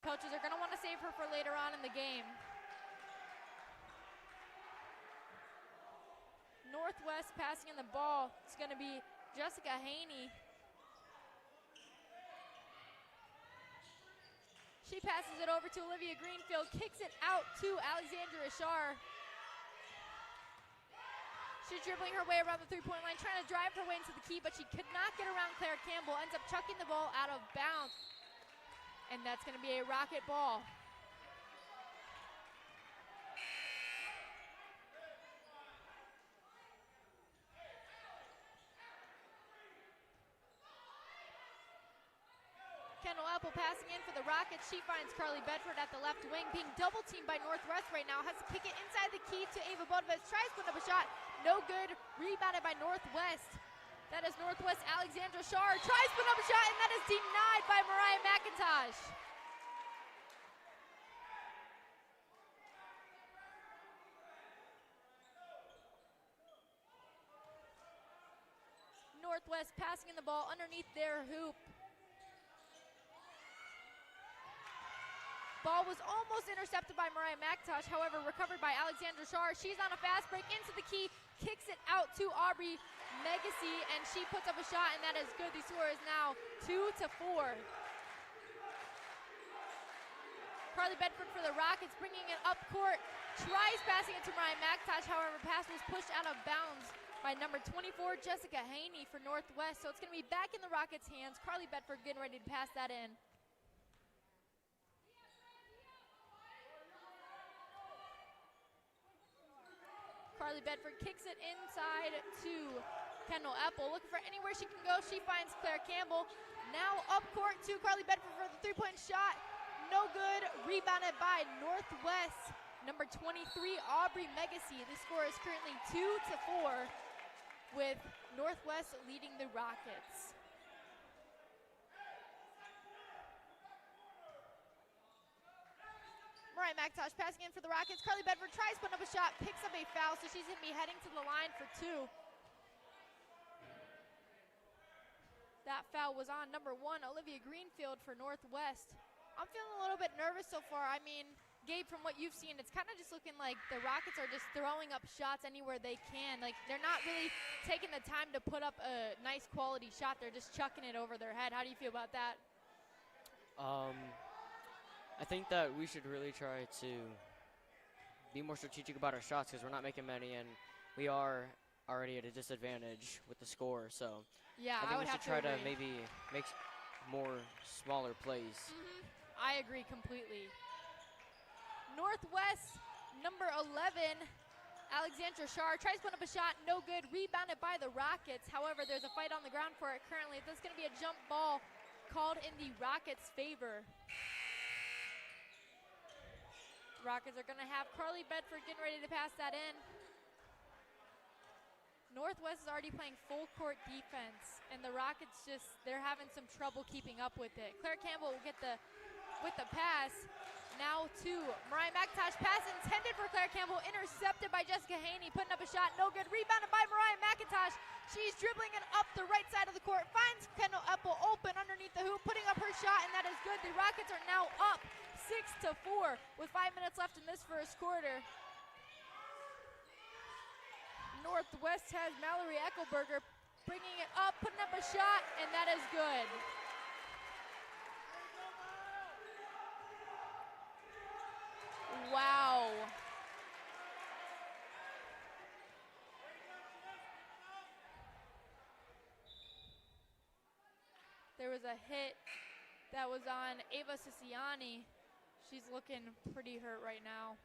Coaches are going to want to save her for later on in the game. Northwest passing in the ball. It's going to be Jessica Haney. She passes it over to Olivia Greenfield, kicks it out to Alexandra Ashar. She's dribbling her way around the three-point line, trying to drive her way into the key, but she could not get around Claire Campbell, ends up chucking the ball out of bounds. And that's going to be a Rocket ball. Kendall Apple passing in for the Rockets. She finds Carly Bedford at the left wing, being double teamed by Northwest right now. Has to kick it inside the key to Ava Bodovitz. Tries to put up a shot. No good. Rebounded by Northwest. That is Northwest Alexandra Shar. Tries to put up a shot, and that is denied by Mariah McIntosh. Northwest passing in the ball underneath their hoop. Ball was almost intercepted by Mariah McIntosh, however, recovered by Alexandra Shar. She's on a fast break into the key, kicks it out to Aubrey Megacy, and she puts up a shot, and that is good. The score is now 2-4. Carly Bedford for the Rockets, bringing it up court, tries passing it to Mariah McIntosh, however, pass was pushed out of bounds by number 24, Jessica Haney for Northwest. So it's going to be back in the Rockets' hands. Carly Bedford getting ready to pass that in. Carly Bedford kicks it inside to Kendall Apple, looking for anywhere she can go. She finds Claire Campbell. Now up court to Carly Bedford for the three-point shot. No good. Rebounded by Northwest. Number 23, Aubrey Megacy. The score is currently 2-4 with Northwest leading the Rockets. Mariah McIntosh passing in for the Rockets. Carly Bedford tries putting up a shot, picks up a foul, so she's going to be heading to the line for two. That foul was on number 1, Olivia Greenfield for Northwest. I'm feeling a little bit nervous so far. I mean, Gabe, from what you've seen, it's kind of just looking like the Rockets are just throwing up shots anywhere they can. Like, they're not really taking the time to put up a nice quality shot. They're just chucking it over their head. How do you feel about that? I think that we should really try to be more strategic about our shots because we're not making many, and we are already at a disadvantage with the score. So yeah, I think we should try to agree. maybe make more smaller plays. I agree completely. Northwest, number 11, Alexandra Shar tries to put up a shot, no good, rebounded by the Rockets. However, there's a fight on the ground for it currently. There's going to be a jump ball called in the Rockets' favor. Rockets are going to have Carly Bedford getting ready to pass that in. Northwest is already playing full court defense, and the Rockets they're having some trouble keeping up with it. Claire Campbell will get with the pass. Now to Mariah McIntosh, pass intended for Claire Campbell, intercepted by Jessica Haney, putting up a shot, no good, rebounded by Mariah McIntosh. She's dribbling it up the right side of the court, finds Kendall Apple open underneath the hoop, putting up her shot, and that is good. The Rockets are now up 6-4 with 5 minutes left in this first quarter. Northwest has Mallory Eckelberger bringing it up, putting up a shot, and that is good. Wow. There was a hit that was on Ava Siciani. She's looking pretty hurt right now.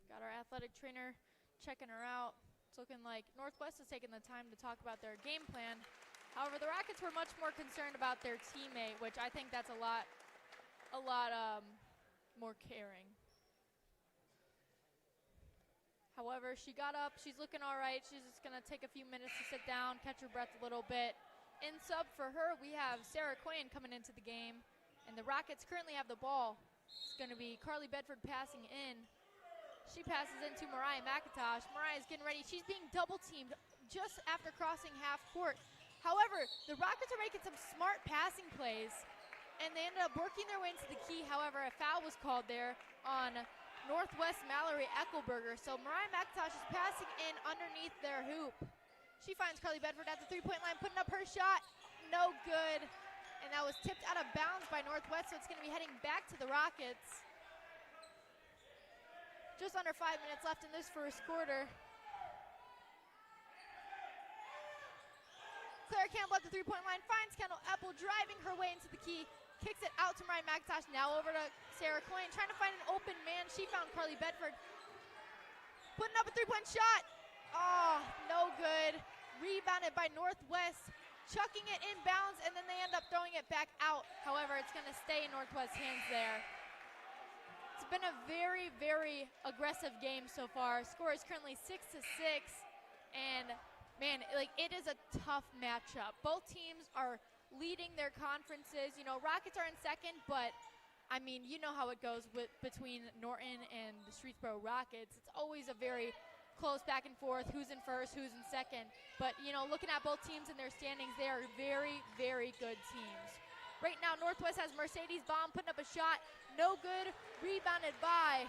Got our athletic trainer checking her out. It's looking like Northwest has taken the time to talk about their game plan. However, the Rockets were much more concerned about their teammate, which I think that's a lot more caring. However, she got up. She's looking all right. She's just going to take a few minutes to sit down, catch her breath a little bit, In sub for her, we have Sarah Quinn coming into the game, and the Rockets currently have the ball. It's going to be Carly Bedford passing in. She passes into Mariah McIntosh. Mariah's getting ready. She's being double teamed just after crossing half court. However, the Rockets are making some smart passing plays, and they ended up working their way into the key. However, a foul was called there on Northwest Mallory Eckelberger. So Mariah McIntosh is passing in underneath their hoop. She finds Carly Bedford at the three-point line, putting up her shot. No good. And that was tipped out of bounds by Northwest, so it's going to be heading back to the Rockets. Just under 5 minutes left in this first quarter. Claire Campbell at the three-point line finds Kendall Epple driving her way into the key. Kicks it out to Mariah McIntosh. Now over to Sarah Coyne, trying to find an open man. She found Carly Bedford. Putting up a three-point shot. Oh, no good. Rebounded by Northwest. Chucking it inbounds, and then they end up throwing it back out. However, it's going to stay in Northwest's hands there. It's been a very, very aggressive game so far. Score is currently 6-6, and man, like, it is a tough matchup. Both teams are leading their conferences. You know, Rockets are in second, but I mean, you know how it goes between Norton and the Streetsboro Rockets. It's always a very close back and forth, who's in first, who's in second. But, you know, looking at both teams and their standings, they are very, very good teams. Right now, Northwest has Mercedes Baum putting up a shot. No good. Rebounded by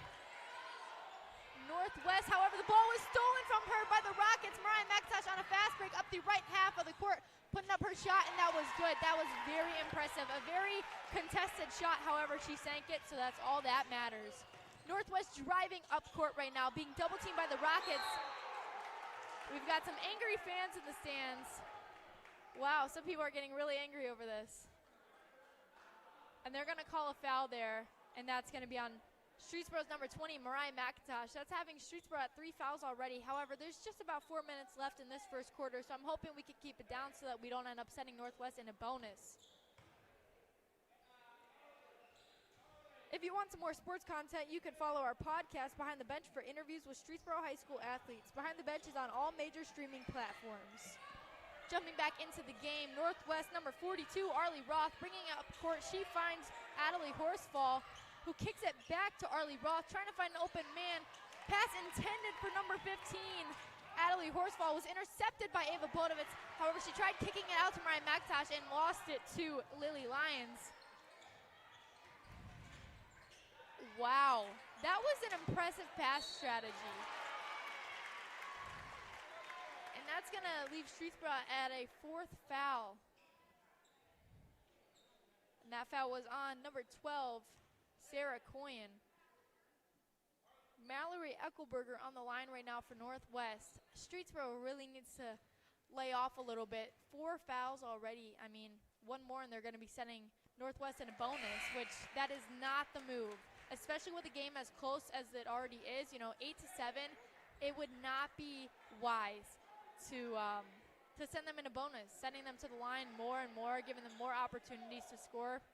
Northwest. However, the ball was stolen from her by the Rockets. Mariah McIntosh on a fast break up the right half of the court, putting up her shot, and that was good. That was very impressive. A very contested shot, however, she sank it, so that's all that matters. Northwest driving up court right now, being double teamed by the Rockets. We've got some angry fans in the stands. Wow, some people are getting really angry over this. And they're going to call a foul there, and that's going to be on Streetsboro's number 20, Mariah McIntosh. That's having Streetsboro at 3 fouls already. However, there's just about 4 minutes left in this first quarter, so I'm hoping we can keep it down so that we don't end up sending Northwest in a bonus. If you want some more sports content, you can follow our podcast, Behind the Bench, for interviews with Streetsboro High School athletes. Behind the Bench is on all major streaming platforms. Jumping back into the game, Northwest number 42, Arlie Roth, bringing up court. She finds Adelie Horsfall, who kicks it back to Arlie Roth, trying to find an open man. Pass intended for number 15. Adelie Horsfall was intercepted by Ava Bodovitz. However, she tried kicking it out to Mariah McIntosh and lost it to Lily Lyons. Wow, that was an impressive pass strategy. And that's going to leave Streetsboro at a 4th foul. And that foul was on number 12, Sarah Coyne. Mallory Eckelberger on the line right now for Northwest. Streetsboro really needs to lay off a little bit. 4 fouls already. I mean, one more and they're going to be sending Northwest in a bonus, which that is not the move. Especially with a game as close as it already is, you know, 8-7, it would not be wise to send them in a bonus, sending them to the line more and more, giving them more opportunities to score.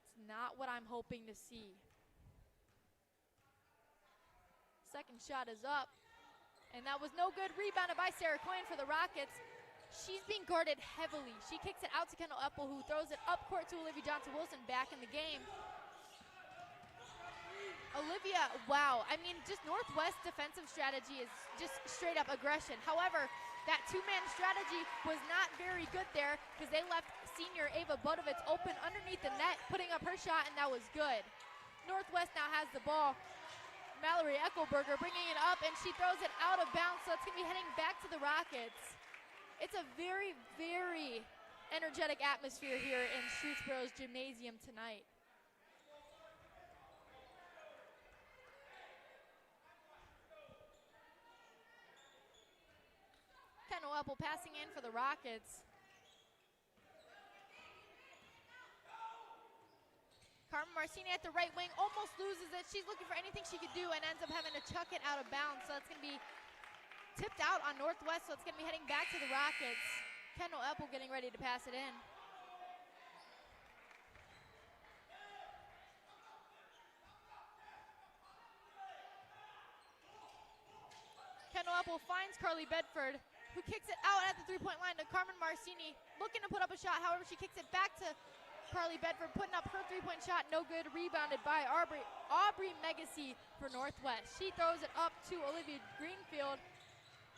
It's not what I'm hoping to see. Second shot is up, and that was no good. Rebounded by Sarah Coyne for the Rockets. She's being guarded heavily. She kicks it out to Kendall Epple, who throws it up court to Olivia Johnson-Wilson back in the game. Olivia, wow, I mean, just Northwest defensive strategy is just straight up aggression. However, that 2-man strategy was not very good there because they left senior Ava Bodovitz open underneath the net, putting up her shot, and that was good. Northwest now has the ball. Mallory Eckelberger bringing it up, and she throws it out of bounds, so it's going to be heading back to the Rockets. It's a very, very energetic atmosphere here in Streetsboro's gymnasium tonight. Kendall Epple passing in for the Rockets. Carmen Marcini at the right wing almost loses it. She's looking for anything she could do and ends up having to chuck it out of bounds. So it's going to be tipped out on Northwest, so it's going to be heading back to the Rockets. Kendall Epple getting ready to pass it in. Kendall Epple finds Carly Bedford, who kicks it out at the three-point line to Carmen Marcini, looking to put up a shot. However, she kicks it back to Carly Bedford, putting up her three-point shot. No good. Rebounded by Aubrey Megacy for Northwest. She throws it up to Olivia Greenfield,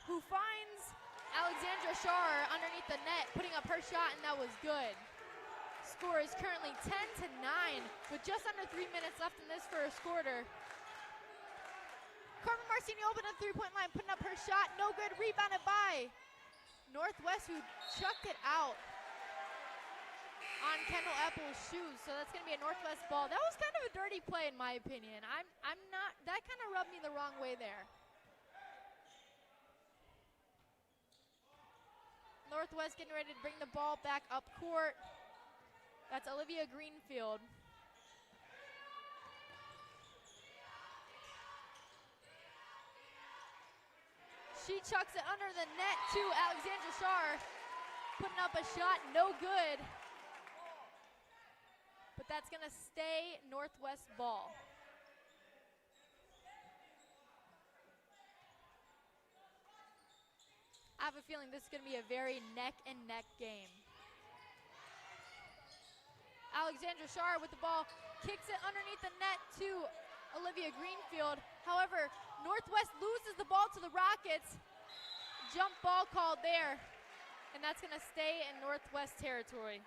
who finds Alexandra Schar underneath the net, putting up her shot, and that was good. Score is currently 10-9 with just under 3 minutes left in this first quarter. Carmen Marcini opened at the three-point line, putting up her shot. No good. Rebounded by Northwest, who chucked it out on Kendall Apple's shoes. So that's going to be a Northwest ball. That was kind of a dirty play in my opinion. I'm not, that kind of rubbed me the wrong way there. Northwest getting ready to bring the ball back up court. That's Olivia Greenfield. She chucks it under the net to Alexandra Schar, putting up a shot, no good. But that's gonna stay Northwest ball. I have a feeling this is gonna be a very neck and neck game. Alexandra Schar with the ball, kicks it underneath the net to Olivia Greenfield. However, Northwest loses the ball to the Rockets. Jump ball called there, and that's gonna stay in Northwest territory.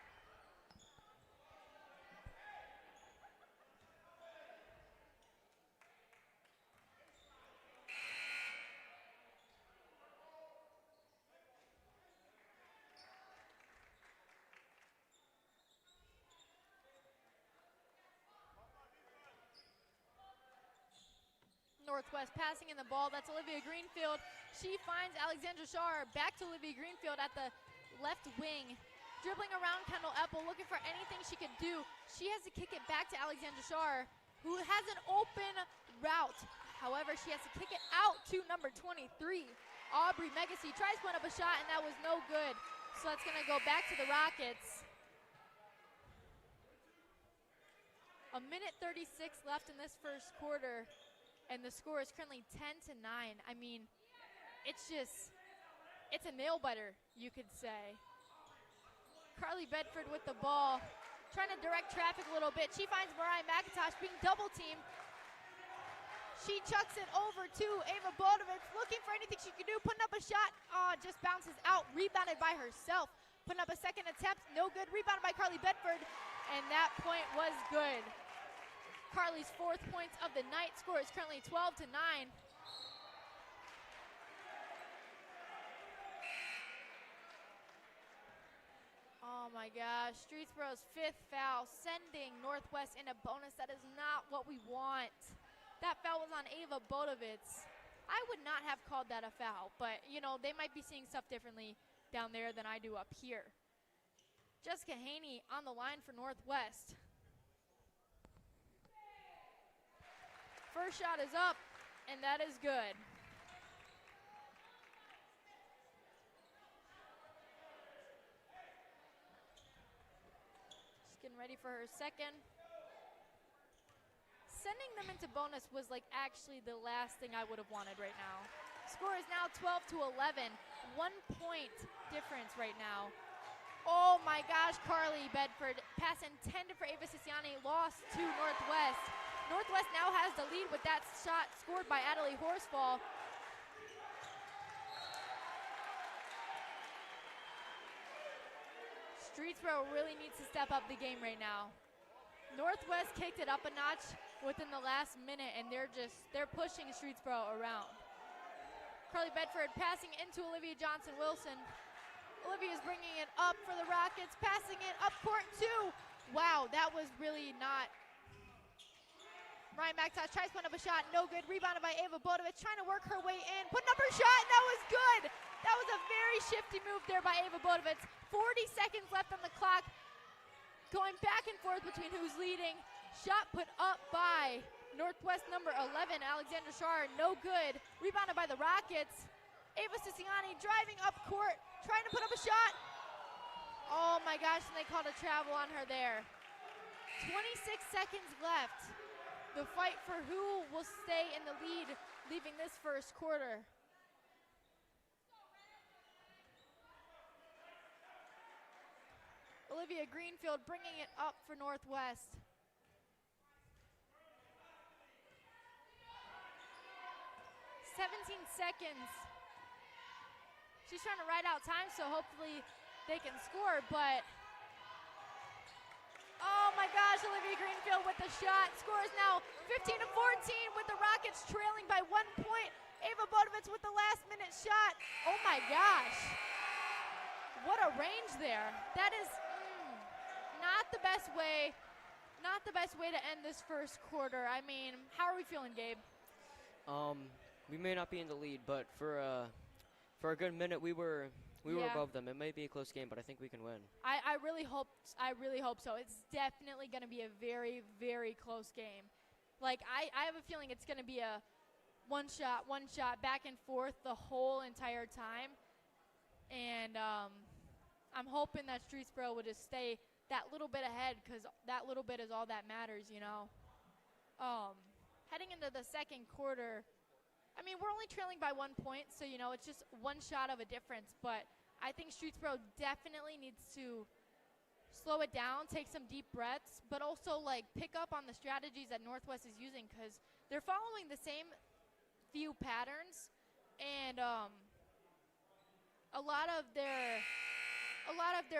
Northwest passing in the ball. That's Olivia Greenfield. She finds Alexandra Schar. Back to Olivia Greenfield at the left wing. Dribbling around Kendall Apple, looking for anything she could do. She has to kick it back to Alexandra Schar, who has an open route. However, she has to kick it out to number 23. Aubrey Megacy tries to put up a shot, and that was no good. So that's going to go back to the Rockets. A minute 36 left in this first quarter. And the score is currently 10-9. I mean, it's a nail biter, you could say. Carly Bedford with the ball, trying to direct traffic a little bit. She finds Mariah McIntosh being double teamed. She chucks it over to Ava Bodovitz, looking for anything she can do, putting up a shot. Just bounces out, rebounded by herself. Putting up a second attempt, no good. Rebounded by Carly Bedford, and that point was good. Carly's 4th points of the night. Score is currently 12-9. Oh my gosh, Streetsboro's 5th foul, sending Northwest in a bonus. That is not what we want. That foul was on Ava Bodovitz. I would not have called that a foul, but you know, they might be seeing stuff differently down there than I do up here. Jessica Haney on the line for Northwest. First shot is up, and that is good. Just getting ready for her second. Sending them into bonus was like actually the last thing I would have wanted right now. Score is now 12-11. 1 point difference right now. Oh my gosh, Carly Bedford pass intended for Ava Siciani, lost to Northwest. Northwest now has the lead with that shot scored by Adelie Horsfall. Streetsboro really needs to step up the game right now. Northwest kicked it up a notch within the last minute, and they're pushing Streetsboro around. Carly Bedford passing into Olivia Johnson-Wilson. Olivia's bringing it up for the Rockets, passing it up court too. Wow, that was really not. Ryan McIntosh tries to put up a shot, no good. Rebounded by Ava Bodovitz, trying to work her way in. Putting up her shot, and that was good. That was a very shifty move there by Ava Bodovitz. 40 seconds left on the clock. Going back and forth between who's leading. Shot put up by Northwest number 11, Alexandra Schar, no good. Rebounded by the Rockets. Ava Siciani driving up court, trying to put up a shot. Oh my gosh, and they called a travel on her there. 26 seconds left. The fight for who will stay in the lead, leaving this first quarter. Olivia Greenfield bringing it up for Northwest. 17 seconds. She's trying to ride out time, so hopefully they can score, but oh my gosh, Olivia Greenfield with the shot. Scores now 15-14 with the Rockets trailing by 1 point. Ava Bodovitz with the last minute shot. Oh my gosh. What a range there. That is not the best way to end this first quarter. I mean, how are we feeling, Gabe? We may not be in the lead, but for a good minute we were above them. It may be a close game, but I think we can win. I really hope so. It's definitely going to be a very, very close game. Like, I have a feeling it's going to be a one shot, back and forth the whole entire time. And I'm hoping that Streetsboro will just stay that little bit ahead, because that little bit is all that matters, you know. Heading into the second quarter, I mean, we're only trailing by 1 point, so, you know, it's just one shot of a difference. But I think Streetsboro definitely needs to slow it down, take some deep breaths, but also, like, pick up on the strategies that Northwest is using, because they're following the same few patterns, and a lot of their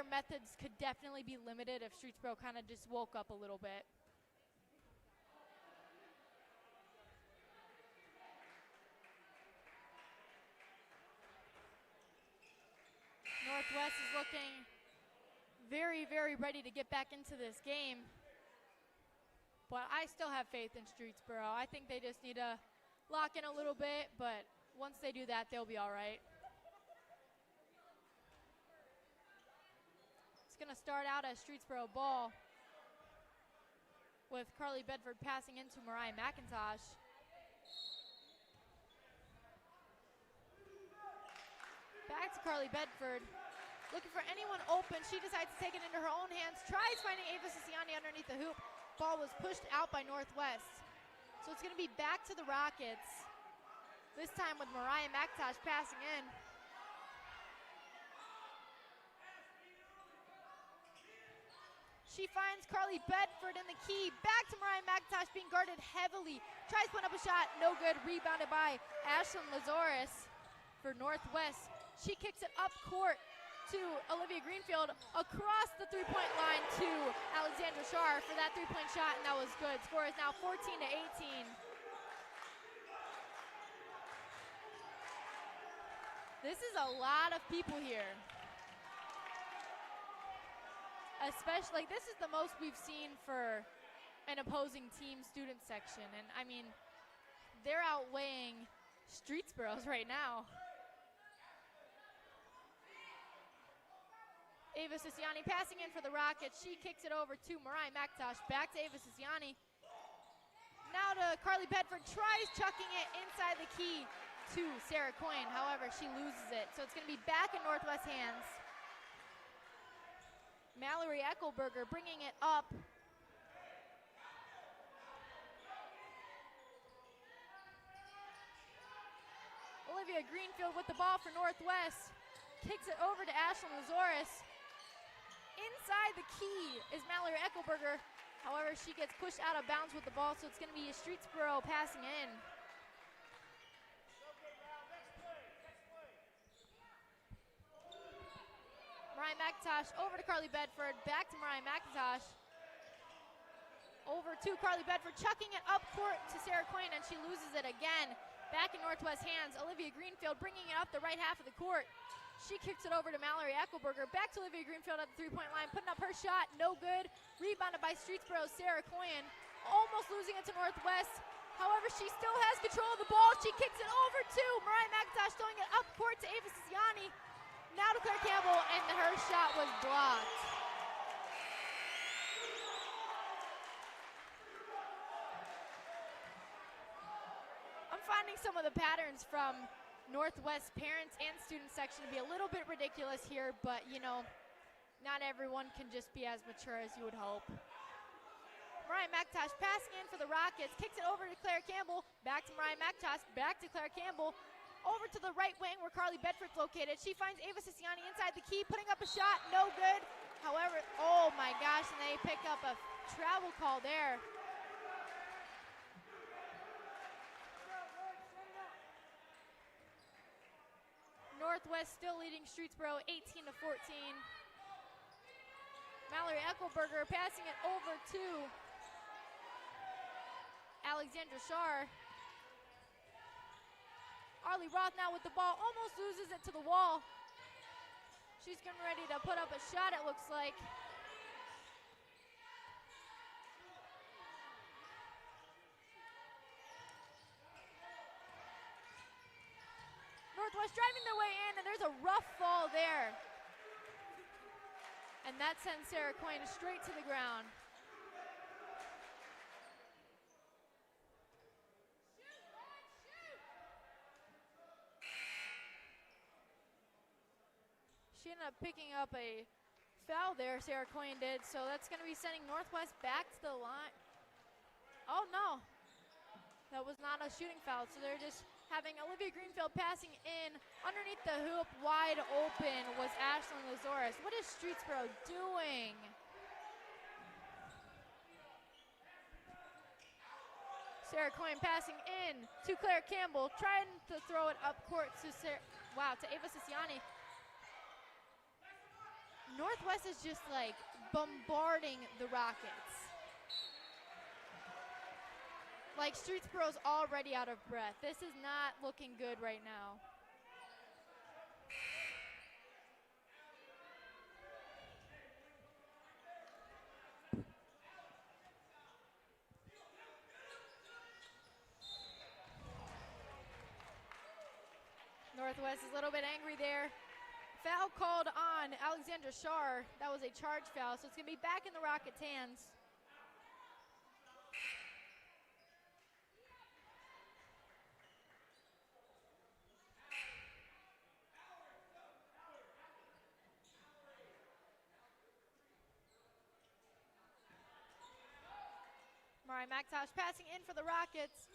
methods could definitely be limited if Streetsboro kind of just woke up a little bit. Northwest is looking very, very ready to get back into this game. But I still have faith in Streetsboro. I think they just need to lock in a little bit, but once they do that, they'll be all right. It's going to start out as Streetsboro ball with Carly Bedford passing into Mariah McIntosh. Back to Carly Bedford, looking for anyone open. She decides to take it into her own hands, tries finding Ava Siciani underneath the hoop. Ball was pushed out by Northwest. So it's going to be back to the Rockets, this time with Mariah McIntosh passing in. She finds Carly Bedford in the key. Back to Mariah McIntosh, being guarded heavily. Tries to put up a shot, no good. Rebounded by Ashlyn Lazarus for Northwest. She kicks it up court to Olivia Greenfield, across the three-point line to Alexandra Shar for that three-point shot, and that was good. Score is now 14-18. This is a lot of people here. Especially, like, this is the most we've seen for an opposing team student section, and I mean, they're outweighing Streetsboro's right now. Ava Siciani passing in for the Rockets. She kicks it over to Mariah McIntosh. Back to Ava Siciani. Now to Carly Bedford. Tries chucking it inside the key to Sarah Coyne. However, she loses it. So it's going to be back in Northwest hands. Mallory Eckelberger bringing it up. Olivia Greenfield with the ball for Northwest. Kicks it over to Ashlyn Lazarus. Inside the key is Mallory Eckelberger. However, she gets pushed out of bounds with the ball, so it's going to be a Streetsboro passing in. Mariah McIntosh over to Carly Bedford. Back to Mariah McIntosh. Over to Carly Bedford, chucking it up court to Sarah Coyne, and she loses it again. Back in Northwest hands. Olivia Greenfield bringing it up the right half of the court. She kicks it over to Mallory Eckelberger. Back to Olivia Greenfield at the three-point line, putting up her shot, no good. Rebounded by Streetsboro's Sarah Coyne, almost losing it to Northwest. However, she still has control of the ball. She kicks it over to Mariah McIntosh, throwing it up court to Ava Siciani. Now to Claire Campbell, and her shot was blocked. I'm finding some of the patterns from Northwest parents and student section to be a little bit ridiculous here, but, you know, not everyone can just be as mature as you would hope. Mariah McIntosh passing in for the Rockets, kicks it over to Claire Campbell, back to Mariah McIntosh, back to Claire Campbell, over to the right wing where Carly Bedford's located. She finds Ava Siciani inside the key, putting up a shot, no good. However, oh my gosh, and they pick up a travel call there. Northwest still leading Streetsboro 18-14. Mallory Eckelberger passing it over to Alexandra Shar. Arlie Roth now with the ball, almost loses it to the wall. She's getting ready to put up a shot, it looks like. Northwest driving their way in, and there's a rough fall there. And that sends Sarah Coyne straight to the ground. She ended up picking up a foul there, Sarah Coyne did, so that's going to be sending Northwest back to the line. Oh no, that was not a shooting foul, so they're just having Olivia Greenfield passing in underneath the hoop, wide open was Ashlyn Lazarus. What is Streetsboro doing? Sarah Coyne passing in to Claire Campbell, trying to throw it up court to Ava Siciani. Northwest is just like bombarding the Rockets. Like Streetsboro's already out of breath. This is not looking good right now. Northwest is a little bit angry there. Foul called on Alexandra Shar. That was a charge foul, so it's going to be back in the Rockets' hands. Mariah McIntosh passing in for the Rockets.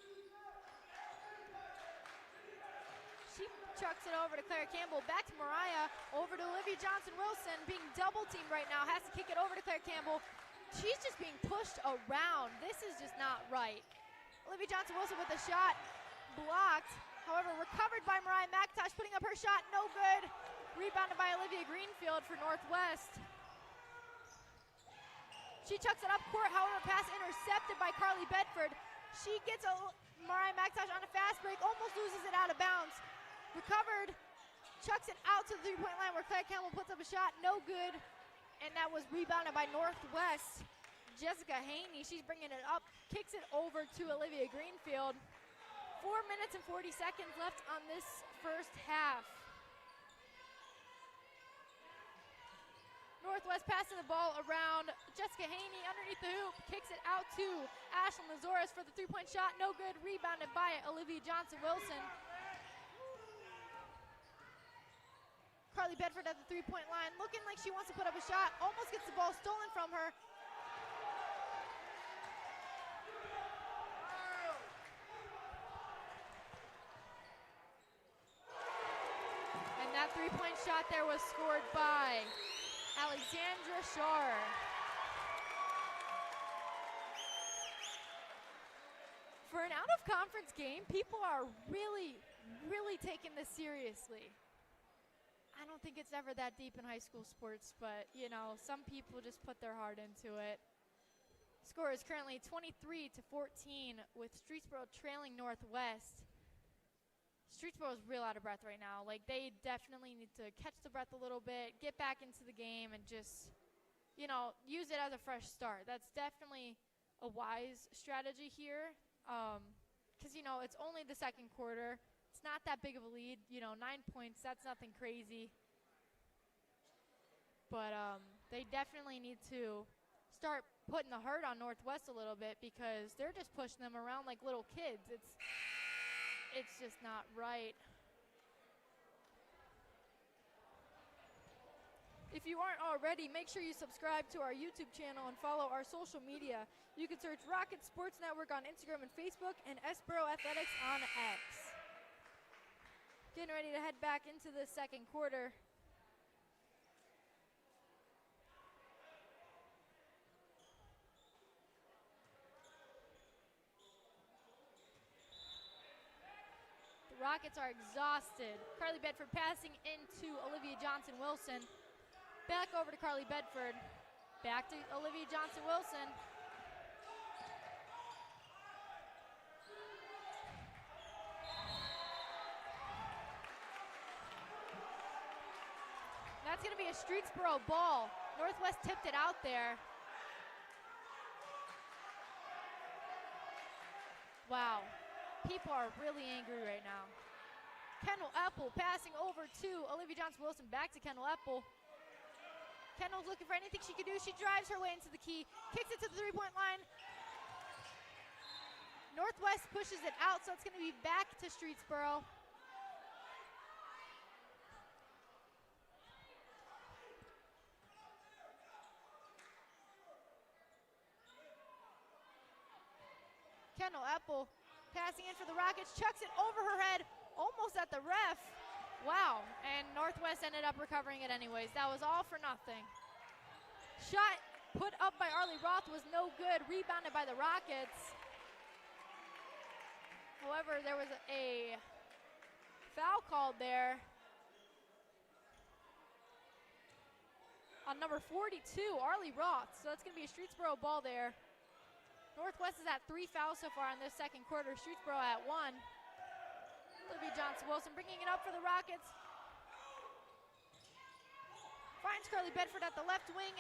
She chucks it over to Claire Campbell, back to Mariah, over to Olivia Johnson-Wilson, being double teamed right now, has to kick it over to Claire Campbell. She's just being pushed around. This is just not right. Olivia Johnson-Wilson with a shot, blocked. However, recovered by Mariah McIntosh, putting up her shot, no good. Rebounded by Olivia Greenfield for Northwest. She chucks it up court, however, pass intercepted by Carly Bedford. She gets Mariah McIntosh on a fast break, almost loses it out of bounds. Recovered, chucks it out to the three-point line where Claire Campbell puts up a shot, no good. And that was rebounded by Northwest. Jessica Haney, she's bringing it up, kicks it over to Olivia Greenfield. 4 minutes and 40 seconds left on this first half. Northwest passing the ball around. Jessica Haney underneath the hoop, kicks it out to Ashlyn Lazarus for the three-point shot, no good. Rebounded by Olivia Johnson-Wilson. Carly Bedford at the three-point line, looking like she wants to put up a shot, almost gets the ball stolen from her. And that three-point shot there was scored by Alexandra Shar. For an out-of-conference game, people are really, really taking this seriously. I don't think it's ever that deep in high school sports, but, you know, some people just put their heart into it. Score is currently 23-14 with Streetsboro trailing Northwest. Streetsboro is real out of breath right now. Like, they definitely need to catch the breath a little bit, get back into the game, and just, you know, use it as a fresh start. That's definitely a wise strategy here because, you know, it's only the second quarter. It's not that big of a lead, you know, 9 points, that's nothing crazy. But they definitely need to start putting the hurt on Northwest a little bit because they're just pushing them around like little kids. It's just not right. If you aren't already, make sure you subscribe to our YouTube channel and follow our social media. You can search Rocket Sports Network on Instagram and Facebook and Sboro Athletics on X. Getting ready to head back into the second quarter. Rockets are exhausted. Carly Bedford passing into Olivia Johnson-Wilson. Back over to Carly Bedford. Back to Olivia Johnson-Wilson. That's going to be a Streetsboro ball. Northwest tipped it out there. Wow. People are really angry right now. Kendall Epple passing over to Olivia Johnson-Wilson. Back to Kendall Epple. Kendall's looking for anything she can do. She drives her way into the key. Kicks it to the three-point line. Northwest pushes it out, so it's going to be back to Streetsboro. Kendall Epple passing in for the Rockets, chucks it over her head, almost at the ref. Wow, and Northwest ended up recovering it anyways. That was all for nothing. Shot put up by Arlie Roth was no good, rebounded by the Rockets. However, there was a foul called there on number 42, Arlie Roth. So that's going to be a Streetsboro ball there. Northwest is at 3 fouls so far in this second quarter. Streetsboro at 1. Olivia Johnson-Wilson bringing it up for the Rockets. Finds Carly Bedford at the left wing.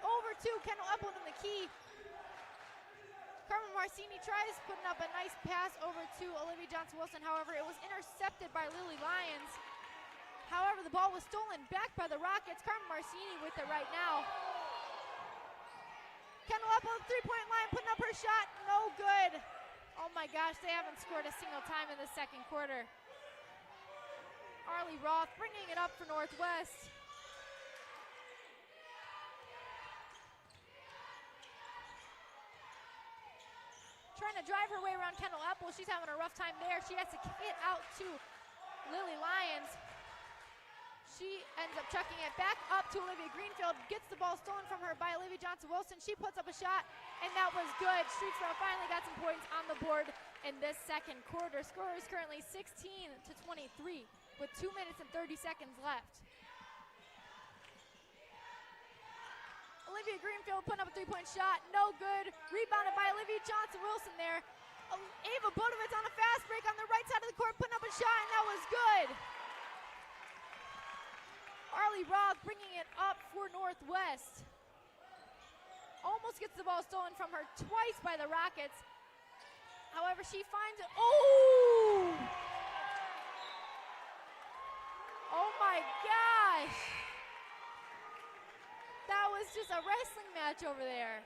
Over to Kendall Epple in the key. Carmen Marcini tries putting up a nice pass over to Olivia Johnson-Wilson. However, it was intercepted by Lily Lyons. However, the ball was stolen back by the Rockets. Carmen Marcini with it right now. Kendall Epple at the three-point line, putting up her shot, no good. Oh my gosh, they haven't scored a single time in the second quarter. Arlie Roth bringing it up for Northwest. Trying to drive her way around Kendall Epple. She's having a rough time there. She has to kick it out to Lily Lyons. She ends up chucking it back up to Olivia Greenfield, gets the ball stolen from her by Olivia Johnson-Wilson. She puts up a shot, and that was good. Streetsboro finally got some points on the board in this second quarter. Score is currently 16-23 with 2 minutes and 30 seconds left. Olivia Greenfield putting up a three-point shot, no good. Rebounded by Olivia Johnson-Wilson there. Ava Bodovitz on a fast break on the right side of the court, putting up a shot, and that was good. Arlie Roth bringing it up for Northwest. Almost gets the ball stolen from her twice by the Rockets. However, she finds it. Oh! Oh my gosh! That was just a wrestling match over there.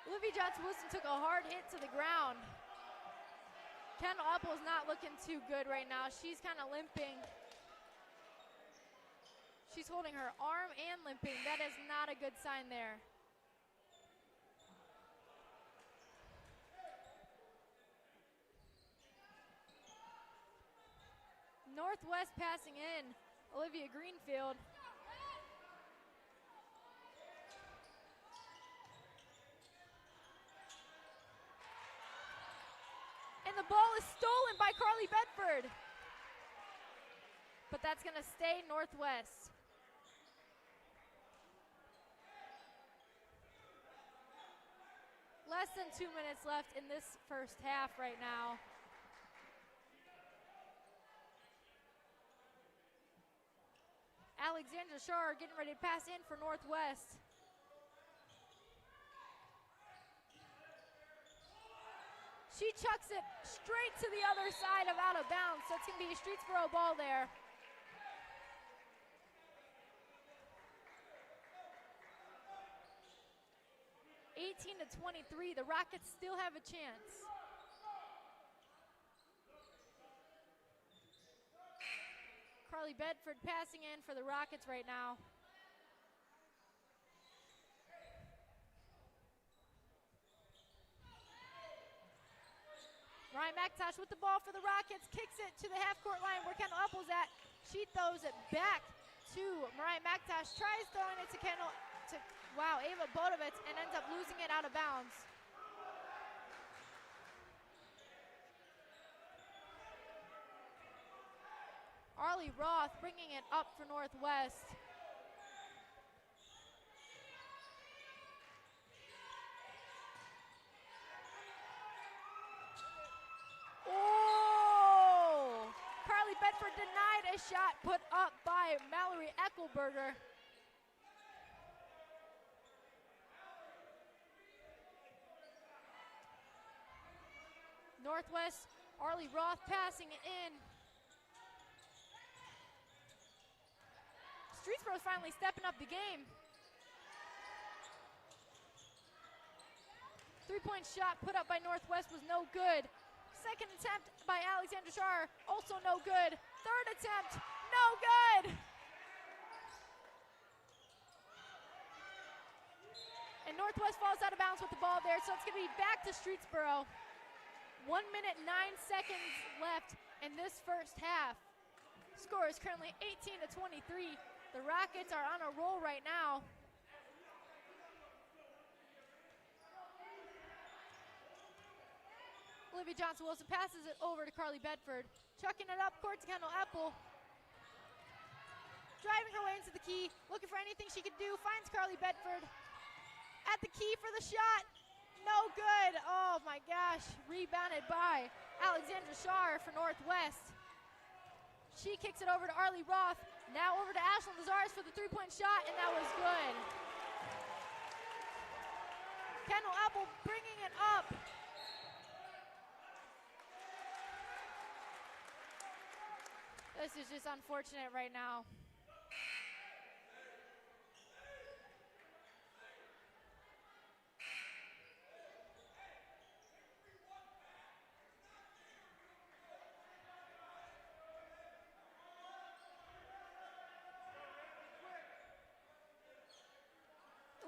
Olivia Johnson-Wilson took a hard hit to the ground. Kendall Apple's not looking too good right now. She's kind of limping. She's holding her arm and limping. That is not a good sign there. Northwest passing in, Olivia Greenfield. And the ball is stolen by Carly Bedford. But that's going to stay Northwest. Less than 2 minutes left in this first half right now. Alexandra Shar getting ready to pass in for Northwest. She chucks it straight to the other side of out of bounds, so it's going to be a Streetsboro ball there. To 23, the Rockets still have a chance. Carly Bedford passing in for the Rockets right now. Ryan McIntosh with the ball for the Rockets, kicks it to the half-court line where Kendall Apple's at. She throws it back to Mariah McIntosh, tries throwing it to Ava Bodovitz, and ends up losing it out of bounds. Arlie Roth bringing it up for Northwest. Oh! Carly Bedford denied a shot put up by Mallory Eckelberger. Northwest, Arlie Roth passing it in. Streetsboro's finally stepping up the game. 3-point shot put up by Northwest was no good. Second attempt by Alexandra Schar, also no good. Third attempt, no good. And Northwest falls out of bounds with the ball there, so it's gonna be back to Streetsboro. 1 minute, 9 seconds left in this first half. Score is currently 18-23. The Rockets are on a roll right now. Olivia Johnson-Wilson passes it over to Carly Bedford. Chucking it up court to Kendall Eppel. Driving her way into the key, looking for anything she could do, finds Carly Bedford. At the key for the shot. No good. Oh my gosh. Rebounded by Alexandra Schar for Northwest. She kicks it over to Arlie Roth. Now over to Ashlyn Lazarus for the 3-point shot, and that was good. Kendall Eppel bringing it up. This is just unfortunate right now.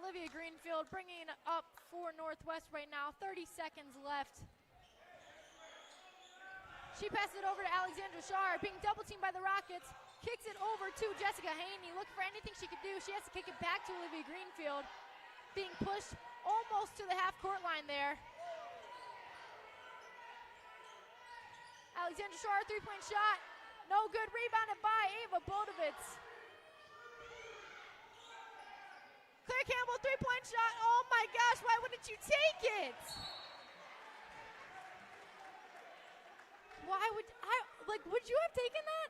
Olivia Greenfield bringing it up for Northwest right now. 30 seconds left. She passes it over to Alexandra Schar, being double teamed by the Rockets. Kicks it over to Jessica Haney, looking for anything she could do. She has to kick it back to Olivia Greenfield, being pushed almost to the half-court line there. Alexandra Schar, 3-point shot. No good, rebounded by Ava Bodovitz. Claire Campbell, 3-point shot. Oh my gosh, why wouldn't you take it? Why would you have taken that?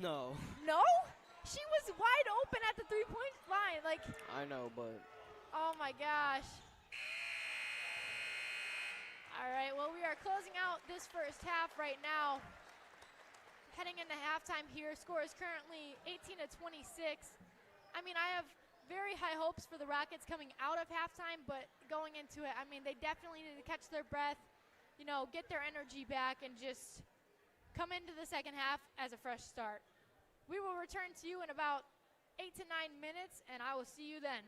No. No? She was wide open at the 3-point line. I know, but. Oh my gosh. All right, well, we are closing out this first half right now. Heading into halftime here, score is currently 18-26. I mean, I have very high hopes for the Rockets coming out of halftime, but going into it, I mean, they definitely need to catch their breath, get their energy back and just come into the second half as a fresh start. We will return to you in about 8 to 9 minutes, and I will see you then.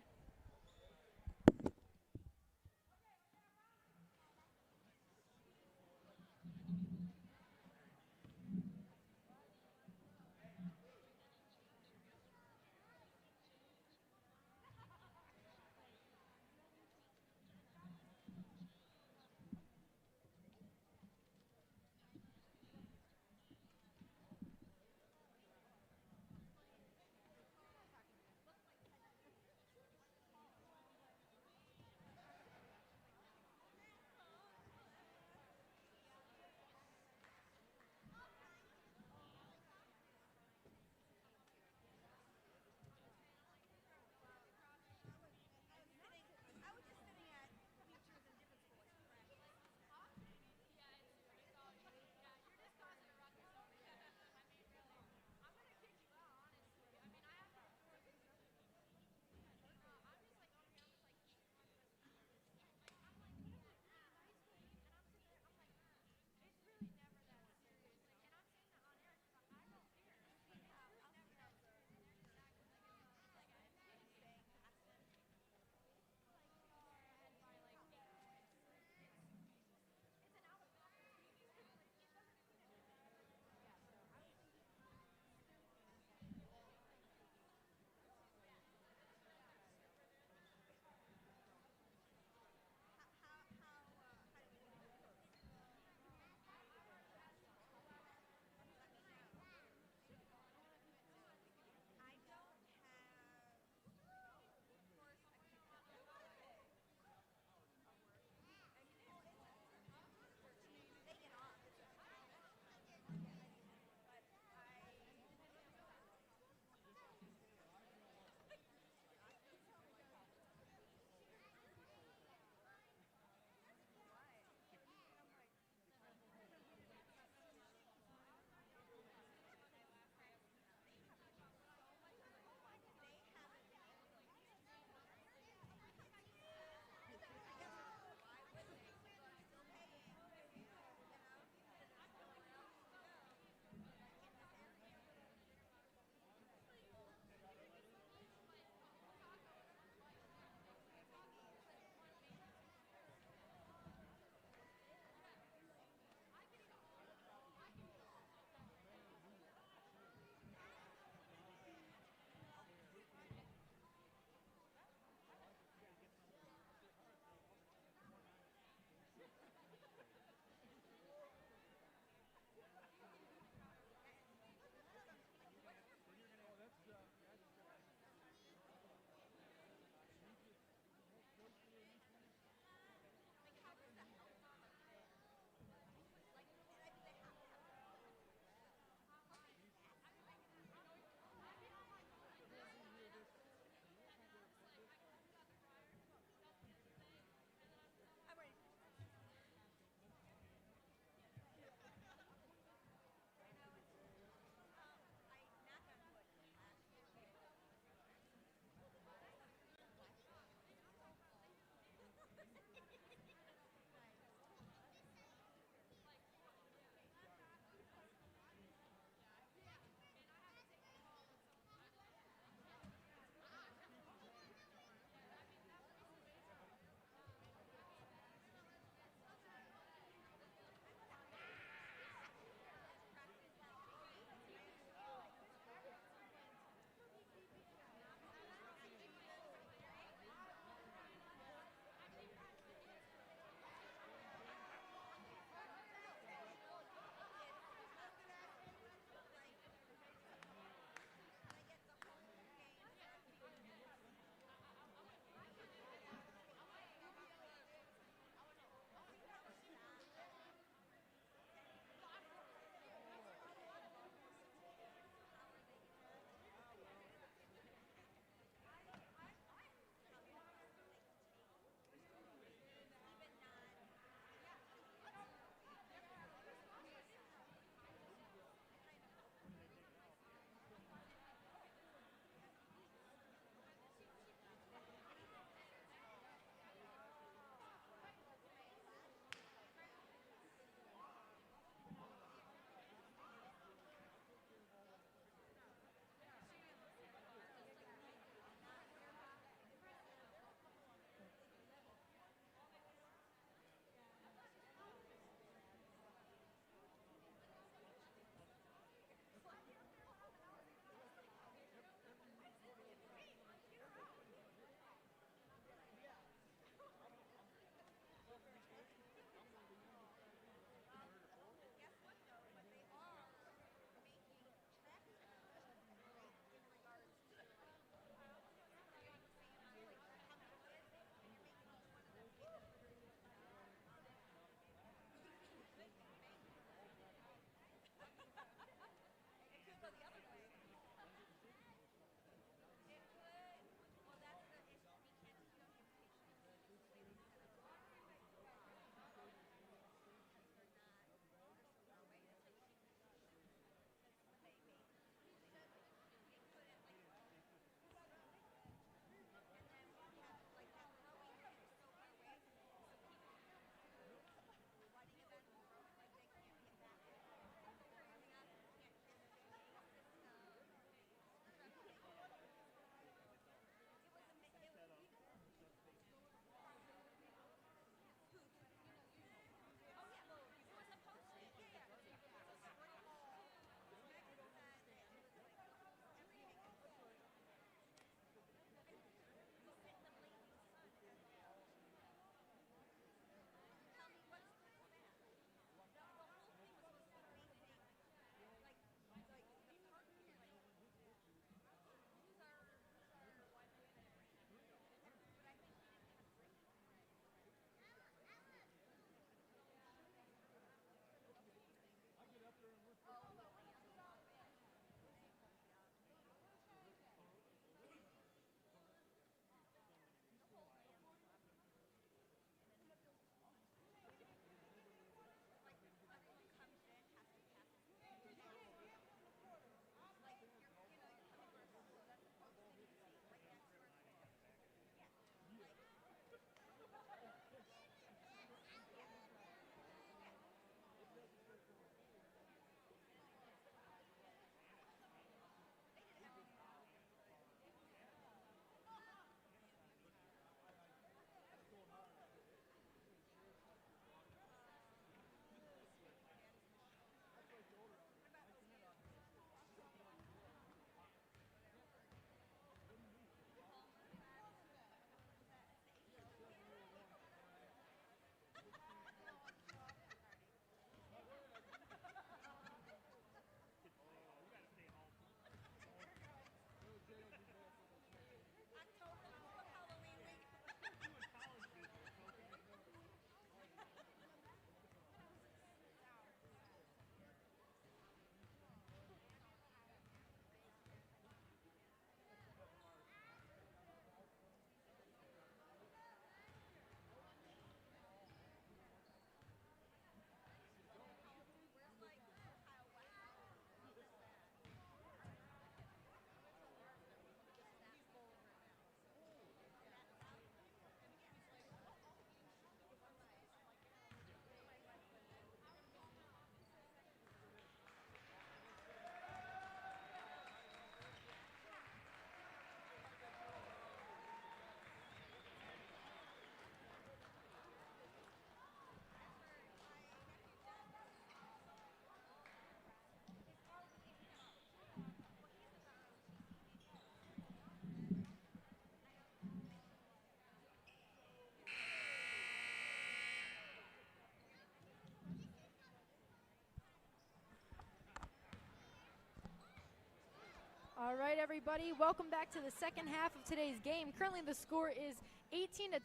All right, everybody, welcome back to the second half of today's game. Currently, the score is 18-26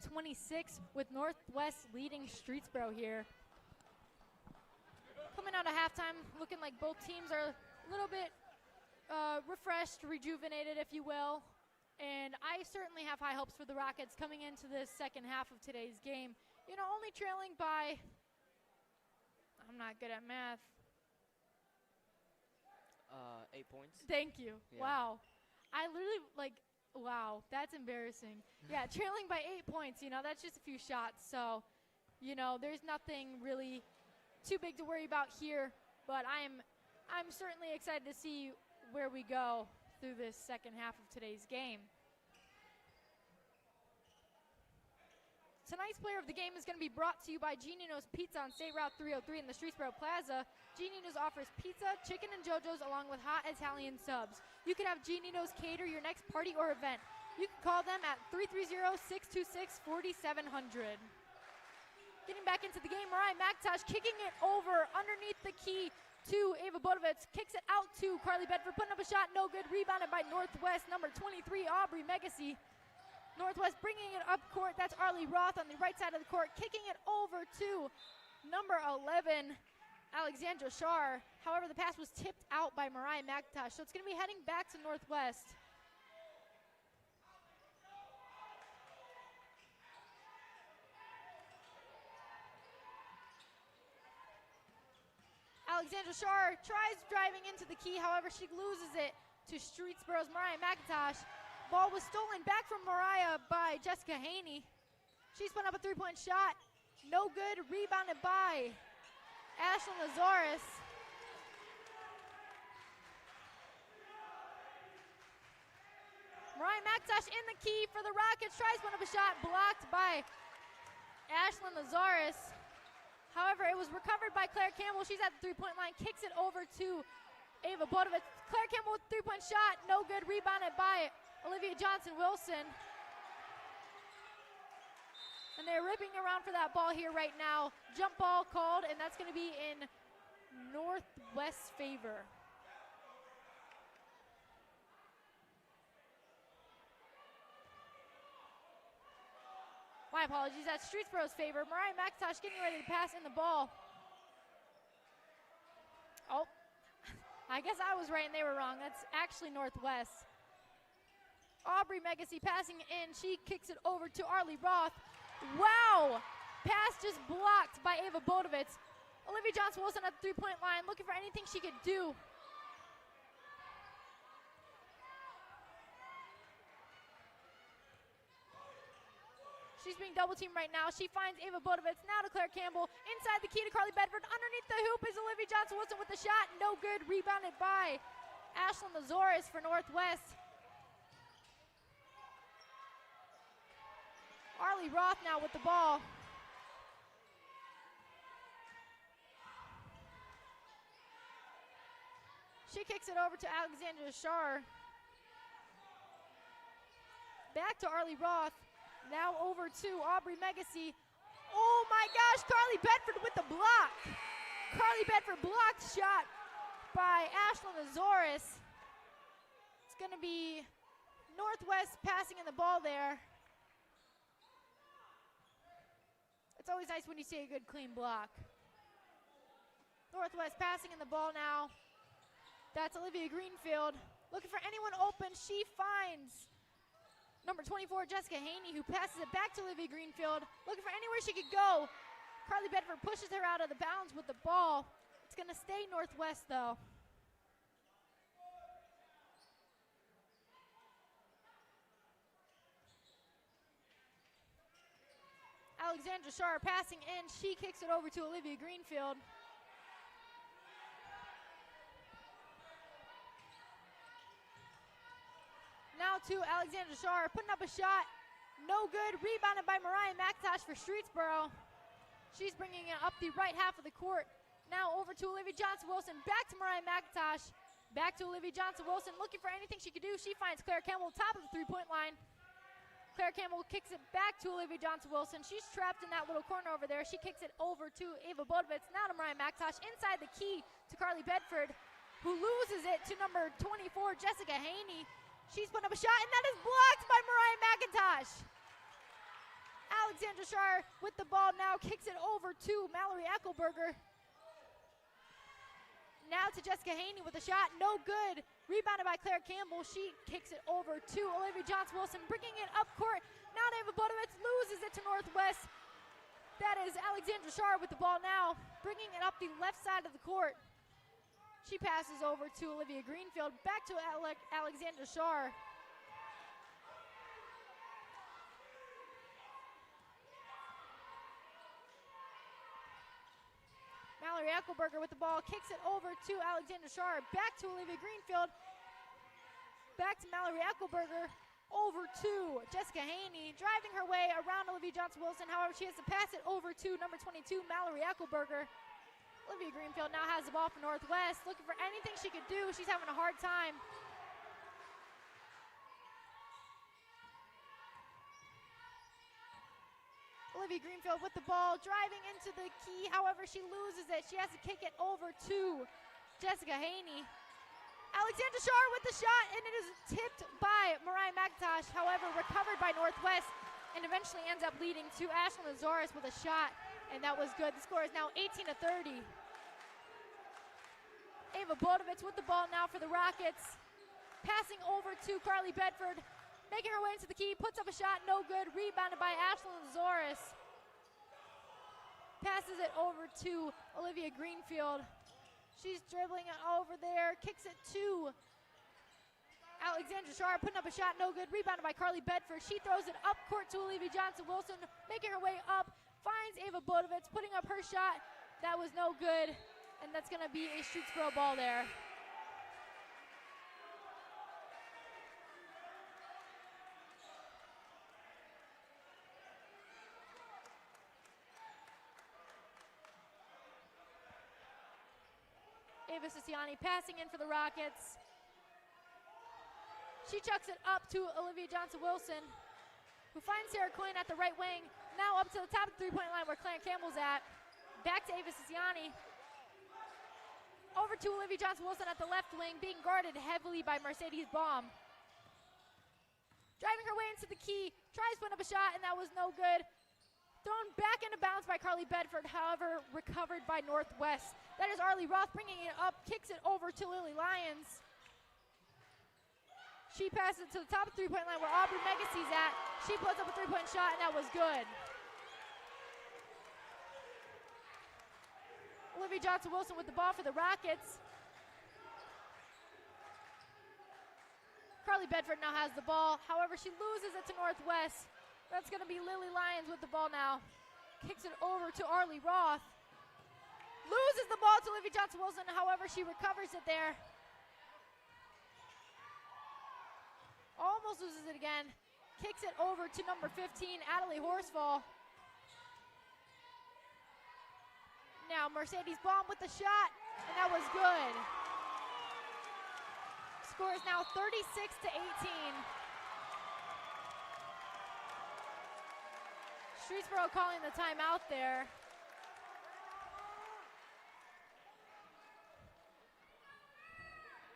with Northwest leading Streetsboro here. Coming out of halftime, looking like both teams are a little bit refreshed, rejuvenated, if you will. And I certainly have high hopes for the Rockets coming into this second half of today's game. You know, only trailing by, I'm not good at math. 8 points. Thank you. Yeah. Wow. I literally, wow, that's embarrassing. Yeah, trailing by 8 points, you know, that's just a few shots. So, you know, there's nothing really too big to worry about here. But I'm certainly excited to see where we go through this second half of today's game. Tonight's player of the game is going to be brought to you by Genino's Pizza on State Route 303 in the Streetsboro Plaza. Genino's offers pizza, chicken, and JoJo's along with hot Italian subs. You can have Genino's cater your next party or event. You can call them at 330-626-4700. Getting back into the game, Mariah McIntosh kicking it over underneath the key to Ava Bodovitz. Kicks it out to Carly Bedford, putting up a shot, no good. Rebounded by Northwest, number 23, Aubrey Megacy. Northwest bringing it up court. That's Arlie Roth on the right side of the court, kicking it over to number 11, Alexandra Shar. However, the pass was tipped out by Mariah McIntosh, so it's going to be heading back to Northwest. Alexandra Shar tries driving into the key, however, she loses it to Streetsboro's Mariah McIntosh. Ball was stolen back from Mariah by Jessica Haney. She's put up a three-point shot. No good. Rebounded by Ashlyn Lazaris. Mariah McIntosh in the key for the Rockets. Tries to put up a shot. Blocked by Ashlyn Lazaris. However, it was recovered by Claire Campbell. She's at the three-point line. Kicks it over to Ava Bodovitz. Claire Campbell with a three-point shot. No good. Rebounded by Olivia Johnson-Wilson. And they're ripping around for that ball here right now. Jump ball called, and that's going to be in Northwest's favor. My apologies, that's Streetsboro's favor. Mariah McIntosh getting ready to pass in the ball. Oh, I guess I was right and they were wrong. That's actually Northwest. Aubrey Megacy passing in. She kicks it over to Arlie Roth. Wow! Pass just blocked by Ava Bodovitz. Olivia Johnson-Wilson at the three-point line, looking for anything she could do. She's being double-teamed right now. She finds Ava Bodovitz. Now to Claire Campbell. Inside the key to Carly Bedford. Underneath the hoop is Olivia Johnson-Wilson with the shot. No good. Rebounded by Ashlyn Lazaris for Northwest. Arlie Roth now with the ball. She kicks it over to Alexandra Shar. Back to Arlie Roth. Now over to Aubrey Megacy. Oh my gosh, Carly Bedford with the block. Carly Bedford blocked shot by Ashlyn Lazaris. It's going to be Northwest passing in the ball there. It's always nice when you see a good clean block. Northwest passing in the ball now. That's Olivia Greenfield. Looking for anyone open. She finds number 24, Jessica Haney, who passes it back to Olivia Greenfield. Looking for anywhere she could go. Carly Bedford pushes her out of the bounds with the ball. It's going to stay Northwest, though. Alexandra Shar passing in. She kicks it over to Olivia Greenfield. Now to Alexandra Shar, putting up a shot. No good. Rebounded by Mariah McIntosh for Streetsboro. She's bringing it up the right half of the court. Now over to Olivia Johnson-Wilson. Back to Mariah McIntosh. Back to Olivia Johnson-Wilson. Looking for anything she could do. She finds Claire Campbell, top of the three-point line. Claire Campbell kicks it back to Olivia Johnson-Wilson. She's trapped in that little corner over there. She kicks it over to Ava Bodovitz. Now to Mariah McIntosh. Inside the key to Carly Bedford. who loses it to number 24, Jessica Haney. She's putting up a shot, and that is blocked by Mariah McIntosh. Alexandra Shar with the ball now kicks it over to Mallory Eckelberger. Now to Jessica Haney with a shot, no good. Rebounded by Claire Campbell. She kicks it over to Olivia Johnson-Wilson, bringing it up court. Now Ava Bodovitz loses it to Northwest. That is Alexandra Shar with the ball now, bringing it up the left side of the court. She passes over to Olivia Greenfield, back to Alexandra Shar. Mallory Eckelberger with the ball, kicks it over to Alexandra Shar, back to Olivia Greenfield, back to Mallory Eckelberger, over to Jessica Haney, driving her way around Olivia Johnson-Wilson. However, she has to pass it over to number 22, Mallory Eckelberger. Olivia Greenfield now has the ball for Northwest, looking for anything she could do. She's having a hard time. Olivia Greenfield with the ball, driving into the key. However, she loses it. She has to kick it over to Jessica Haney. Alexandra Shar with the shot, and it is tipped by Mariah McIntosh. However, recovered by Northwest, and eventually ends up leading to Ashlyn Azoris with a shot, and that was good. The score is now 18-30. Ava Bodovitz with the ball now for the Rockets. Passing over to Carly Bedford, making her way into the key, puts up a shot, no good. Rebounded by Ashlyn Azoris. Passes it over to Olivia Greenfield. She's dribbling it over there, kicks it to Alexandra Shar, putting up a shot, no good. Rebounded by Carly Bedford. She throws it up court to Olivia Johnson-Wilson, making her way up, finds Ava Bodovitz, putting up her shot. That was no good, and that's gonna be a Streetsboro ball there. Ava Siciani passing in for the Rockets. She chucks it up to Olivia Johnson-Wilson, who finds Sarah Coyne at the right wing. Now up to the top of the three-point line where Claire Campbell's at. Back to Ava Siciani. Over to Olivia Johnson-Wilson at the left wing, being guarded heavily by Mercedes Baum. Driving her way into the key, tries to put up a shot, and that was no good. Thrown back into bounds by Carly Bedford, however, recovered by Northwest. That is Arlie Roth bringing it up, kicks it over to Lily Lyons. She passes it to the top of the three-point line where Aubrey Megacy's at. She puts up a three-point shot, and that was good. Olivia Johnson-Wilson with the ball for the Rockets. Carly Bedford now has the ball. However, she loses it to Northwest. That's going to be Lily Lyons with the ball now. Kicks it over to Arlie Roth. Loses the ball to Olivia Johnson-Wilson. However, she recovers it there. Almost loses it again. Kicks it over to number 15, Adelaide Horsfall. Now Mercedes Baum with the shot, and that was good. Score is now 36-18. Streetsboro calling the timeout there.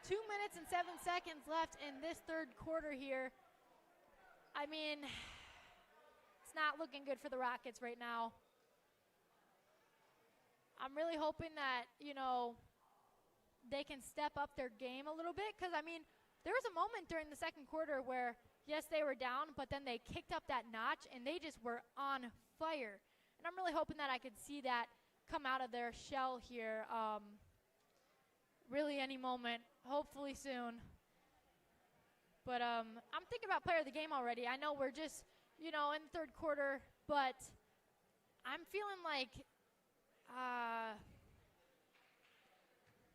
Two minutes and 7 seconds left in this third quarter here. I mean, it's not looking good for the Rockets right now. I'm really hoping that, you know, they can step up their game a little bit, because, I mean, there was a moment during the second quarter where, yes, they were down, but then they kicked up that notch, and they just were on fire. And I'm really hoping that I could see that come out of their shell here really any moment, hopefully soon. But I'm thinking about player of the game already. I know we're just, you know, in the third quarter, but I'm feeling like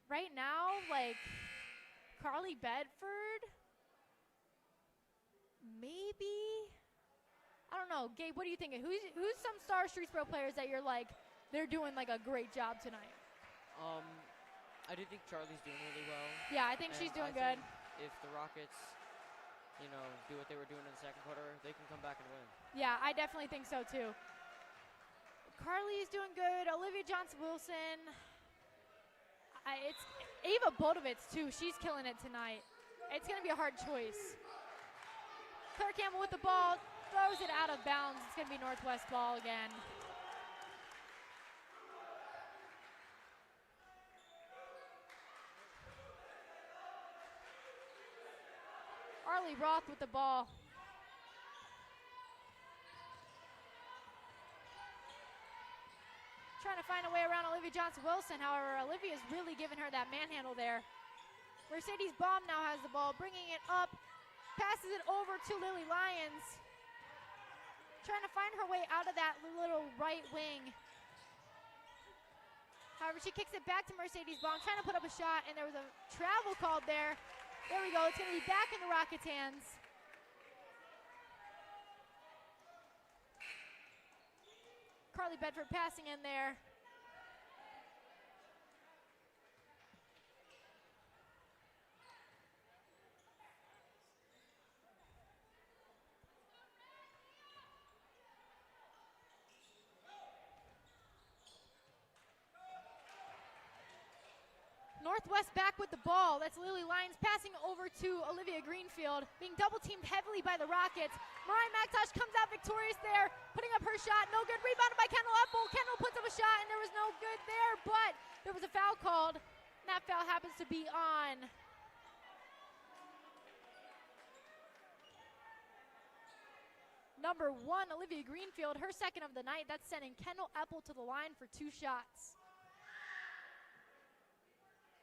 right now, like, Carly Bedford, maybe? I don't know. Gabe, what do you think? Who's some star Streetsboro players that you're like, they're doing like a great job tonight? I do think Charlie's doing really well. Yeah, I think she's doing good. If the Rockets, you know, do what they were doing in the second quarter, they can come back and win. Yeah, I definitely think so too. Carly's doing good. Olivia Johnson-Wilson, It's Ava Bodovitz, too. She's killing it tonight. It's going to be a hard choice. Claire Campbell with the ball, throws it out of bounds. It's going to be Northwest ball again. Arlie Roth with the ball. Trying to find a way around Olivia Johnson-Wilson. However, Olivia's really giving her that manhandle there. Mercedes Baum now has the ball, bringing it up, passes it over to Lily Lyons. Trying to find her way out of that little right wing. However, she kicks it back to Mercedes Baum, trying to put up a shot, and there was a travel called there. There we go, it's gonna be back in the Rockets' hands. Carly Bedford passing in there. Northwest back with the ball. That's Lily Lyons passing over to Olivia Greenfield, being double teamed heavily by the Rockets. Mariah McIntosh comes out victorious there, putting up her shot. No good. Rebounded by Kendall Epple. Kendall puts up a shot, and there was no good there, but there was a foul called. And that foul happens to be on number 1, Olivia Greenfield, her second of the night. That's sending Kendall Epple to the line for 2 shots.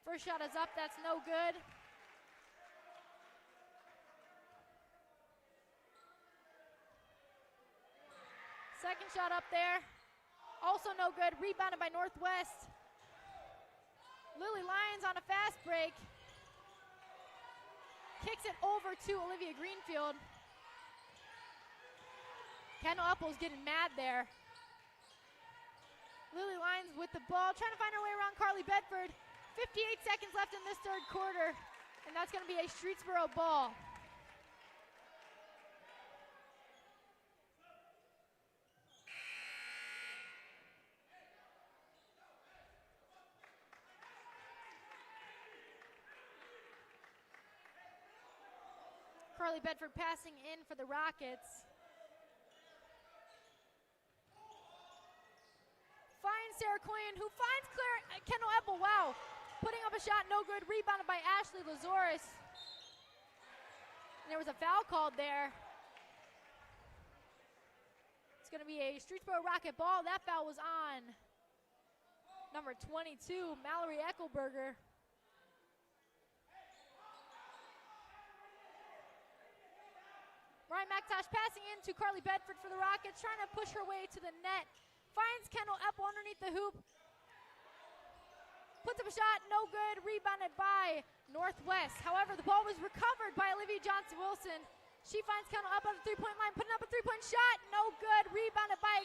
First shot is up, that's no good. Second shot up there, also no good. Rebounded by Northwest. Lily Lyons on a fast break. Kicks it over to Olivia Greenfield. Kendall Apple's getting mad there. Lily Lyons with the ball, trying to find her way around Carly Bedford. 58 seconds left in this third quarter, and that's going to be a Streetsboro ball. Carly Bedford passing in for the Rockets. Finds Sarah Quinn, who finds Kendall Epple. Wow. Putting up a shot, no good. Rebounded by Ashley Lazoris. And there was a foul called there. It's going to be a Streetsboro Rocket ball. That foul was on number 22, Mallory Eckelberger. Ryan McIntosh passing in to Carly Bedford for the Rockets, trying to push her way to the net. Finds Kendall Epple underneath the hoop. Puts up a shot, no good. Rebounded by Northwest. However, the ball was recovered by Olivia Johnson-Wilson. She finds Kendall up on the three-point line, putting up a three-point shot, no good. Rebounded by,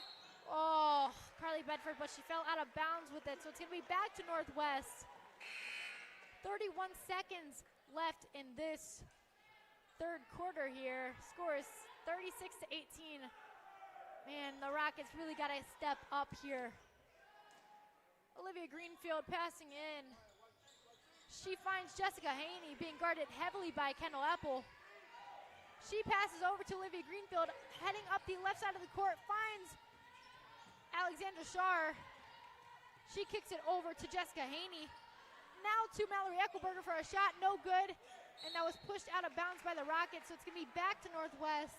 Carly Bedford, but she fell out of bounds with it. So it's gonna be back to Northwest. 31 seconds left in this third quarter here. Score is 36-18. Man, the Rockets really gotta step up here. Olivia Greenfield passing in. She finds Jessica Haney being guarded heavily by Kendall Epple. She passes over to Olivia Greenfield, heading up the left side of the court, finds Alexandra Schar. She kicks it over to Jessica Haney. Now to Mallory Eckelberger for a shot, no good. And that was pushed out of bounds by the Rockets, so it's gonna be back to Northwest.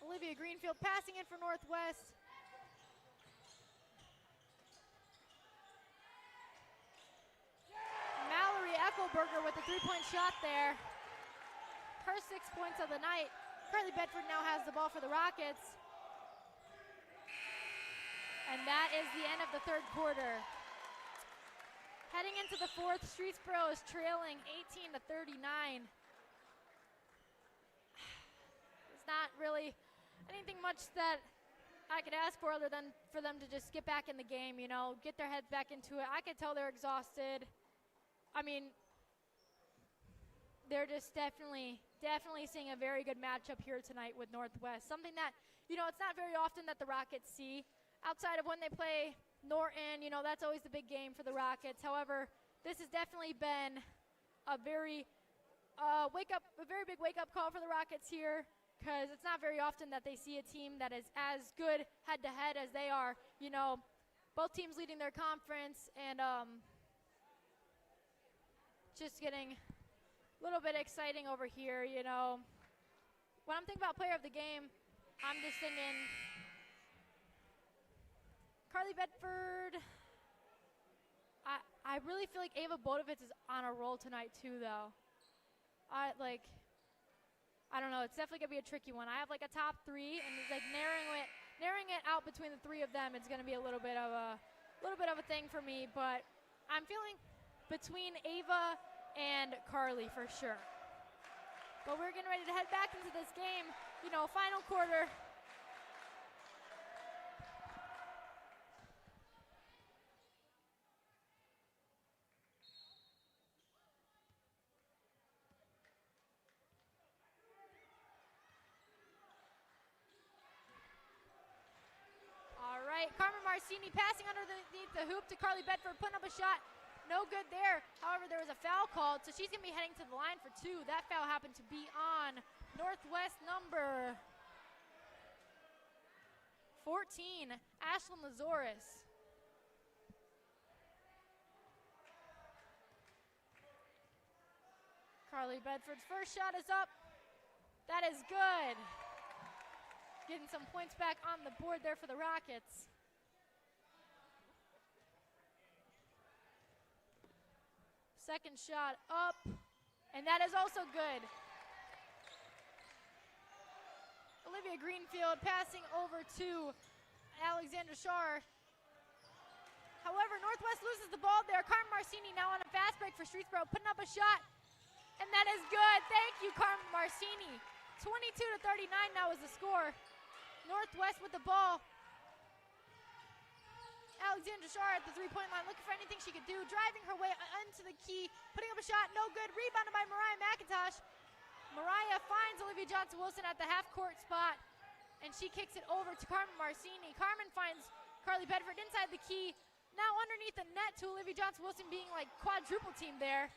Olivia Greenfield passing in for Northwest. Mallory Eckelberger with the three-point shot there. Her 6 points of the night. Carly Bedford now has the ball for the Rockets. And that is the end of the third quarter. Heading into the fourth, Streetsboro is trailing 18-39. It's not really anything much that I could ask for other than for them to just get back in the game, you know, get their heads back into it. I could tell they're exhausted. I mean, they're just definitely seeing a very good matchup here tonight with Northwest. Something that, you know, it's not very often that the Rockets see. Outside of when they play Norton, you know, that's always the big game for the Rockets. However, this has definitely been a very big wake-up call for the Rockets here, because it's not very often that they see a team that is as good head-to-head as they are. You know, both teams leading their conference, and just getting a little bit exciting over here, you know. When I'm thinking about player of the game, I'm just thinking Carly Bedford. I really feel like Ava Bodovitz is on a roll tonight too, though. I don't know. It's definitely gonna be a tricky one. I have like a top three, and it's like narrowing it out between the three of them. It's gonna be a little bit of a thing for me, but I'm feeling between Ava and Carly for sure. But we're getting ready to head back into this game. You know, final quarter. Carmen Marcini passing underneath the hoop to Carly Bedford, putting up a shot. No good there. However, there was a foul called, so she's going to be heading to the line for two. That foul happened to be on Northwest number 14, Ashlyn Lazoris. Carly Bedford's first shot is up. That is good. Getting some points back on the board there for the Rockets. Second shot up, and that is also good. Olivia Greenfield passing over to Alexandra Shar. However, Northwest loses the ball there. Carmen Marcini now on a fast break for Streetsboro, putting up a shot, and that is good. Thank you, Carmen Marcini. 22-39 now is the score. Northwest with the ball. Alexandra Shar at the three-point line, looking for anything she could do, driving her way into the key, putting up a shot, no good, rebounded by Mariah McIntosh. Mariah finds Olivia Johnson-Wilson at the half-court spot, and she kicks it over to Carmen Marcini. Carmen finds Carly Bedford inside the key, now underneath the net to Olivia Johnson-Wilson, being like quadruple team there.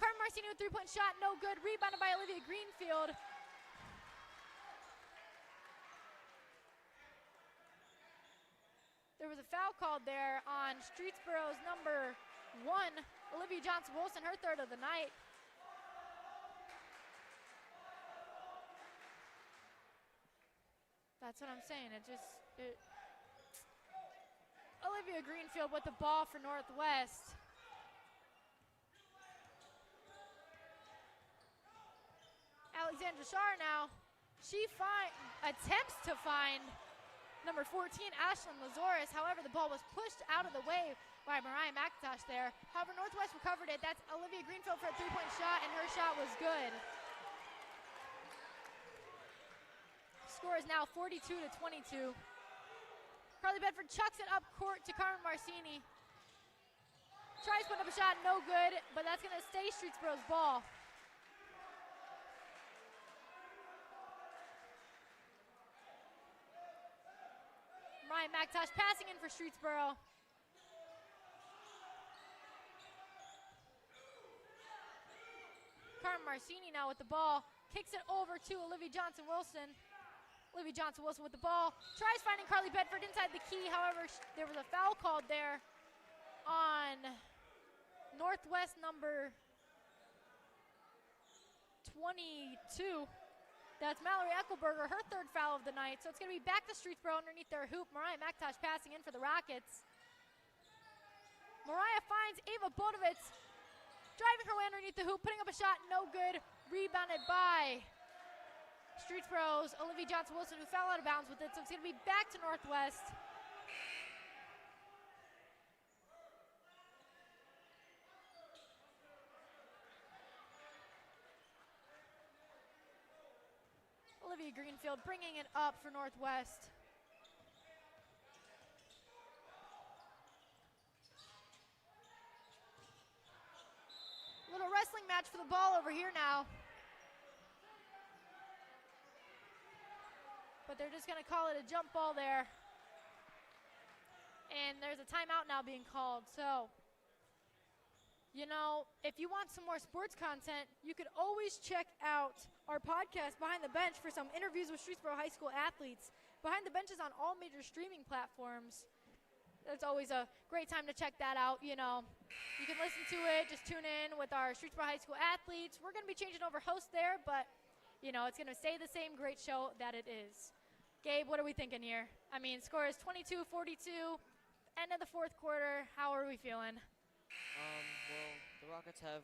Carmen Marcini with three-point shot, no good, rebounded by Olivia Greenfield. There was a foul called there on Streetsboro's number 1, Olivia Johnson-Wilson, her third of the night. That's what I'm saying. Olivia Greenfield with the ball for Northwest. Alexandra Shar now. She attempts to find number 14, Ashlyn Lazoris. However, the ball was pushed out of the way by Mariah McIntosh there. However, Northwest recovered it. That's Olivia Greenfield for a three-point shot, and her shot was good. Score is now 42-22. Carly Bedford chucks it up court to Carmen Marcini. Tries to put up a shot, no good, but that's going to stay Streetsboro's ball. Ryan McIntosh passing in for Streetsboro. Carmen Marcini now with the ball. Kicks it over to Olivia Johnson-Wilson. Olivia Johnson-Wilson with the ball. Tries finding Carly Bedford inside the key. However, there was a foul called there on Northwest number 22. That's Mallory Eckelberger, her third foul of the night. So it's going to be back to Streetsboro underneath their hoop. Mariah McIntosh passing in for the Rockets. Mariah finds Ava Bodovitz, driving her way underneath the hoop, putting up a shot, no good. Rebounded by Streetsboro's Olivia Johnson-Wilson, who fell out of bounds with it. So it's going to be back to Northwest. Olivia Greenfield bringing it up for Northwest. shooting match for the ball over here now. But they're just going to call it a jump ball there. And there's a timeout now being called. So, you know, if you want some more sports content, you could always check out our podcast, Behind the Bench, for some interviews with Streetsboro High School athletes. Behind the Bench is on all major streaming platforms. It's always a great time to check that out. You know, you can listen to it, just tune in with our Streetsboro High School athletes. We're going to be changing over hosts there, but, you know, it's going to stay the same great show that it is. Gabe, what are we thinking here? I mean, score is 22-42, end of the fourth quarter. How are we feeling? Well, the Rockets have,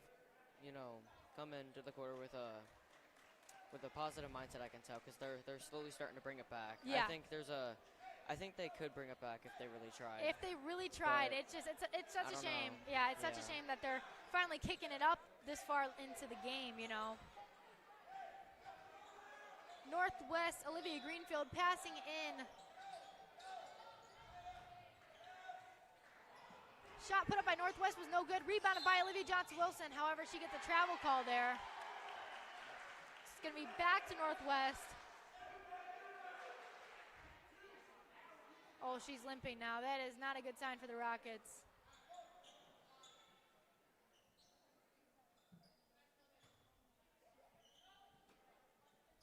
you know, come into the quarter with a positive mindset, I can tell, because they're slowly starting to bring it back. Yeah. I think they could bring it back if they really tried. If they really tried, But it's such a shame. know. Yeah, it's such a Yeah. shame that they're finally kicking it up this far into the game, you know. Northwest, Olivia Greenfield passing in. Shot put up by Northwest was no good. Rebounded by Olivia Johnson-Wilson. However, she gets a travel call there. It's going to be back to Northwest. Oh, she's limping now. That is not a good sign for the Rockets.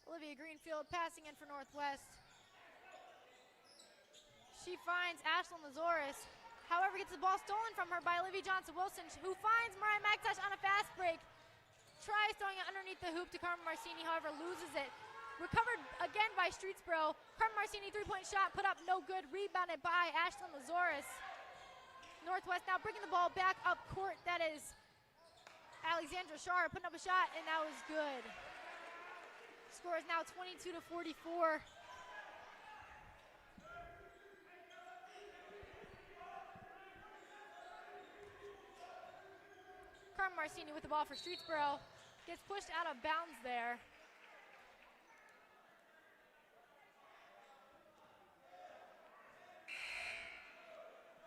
Olivia Greenfield passing in for Northwest. She finds Ashlyn Lazoris. However, gets the ball stolen from her by Olivia Johnson-Wilson, who finds Mariah McIntosh on a fast break. Tries throwing it underneath the hoop to Carmen Marcini, however, loses it. Recovered again by Streetsboro. Carmen Marcini three-point shot put up no good. Rebounded by Ashlyn Lazoris. Northwest now bringing the ball back up court. That is Alexandra Shar putting up a shot, and that was good. Score is now 22-44. Carmen Marcini with the ball for Streetsboro. Gets pushed out of bounds there.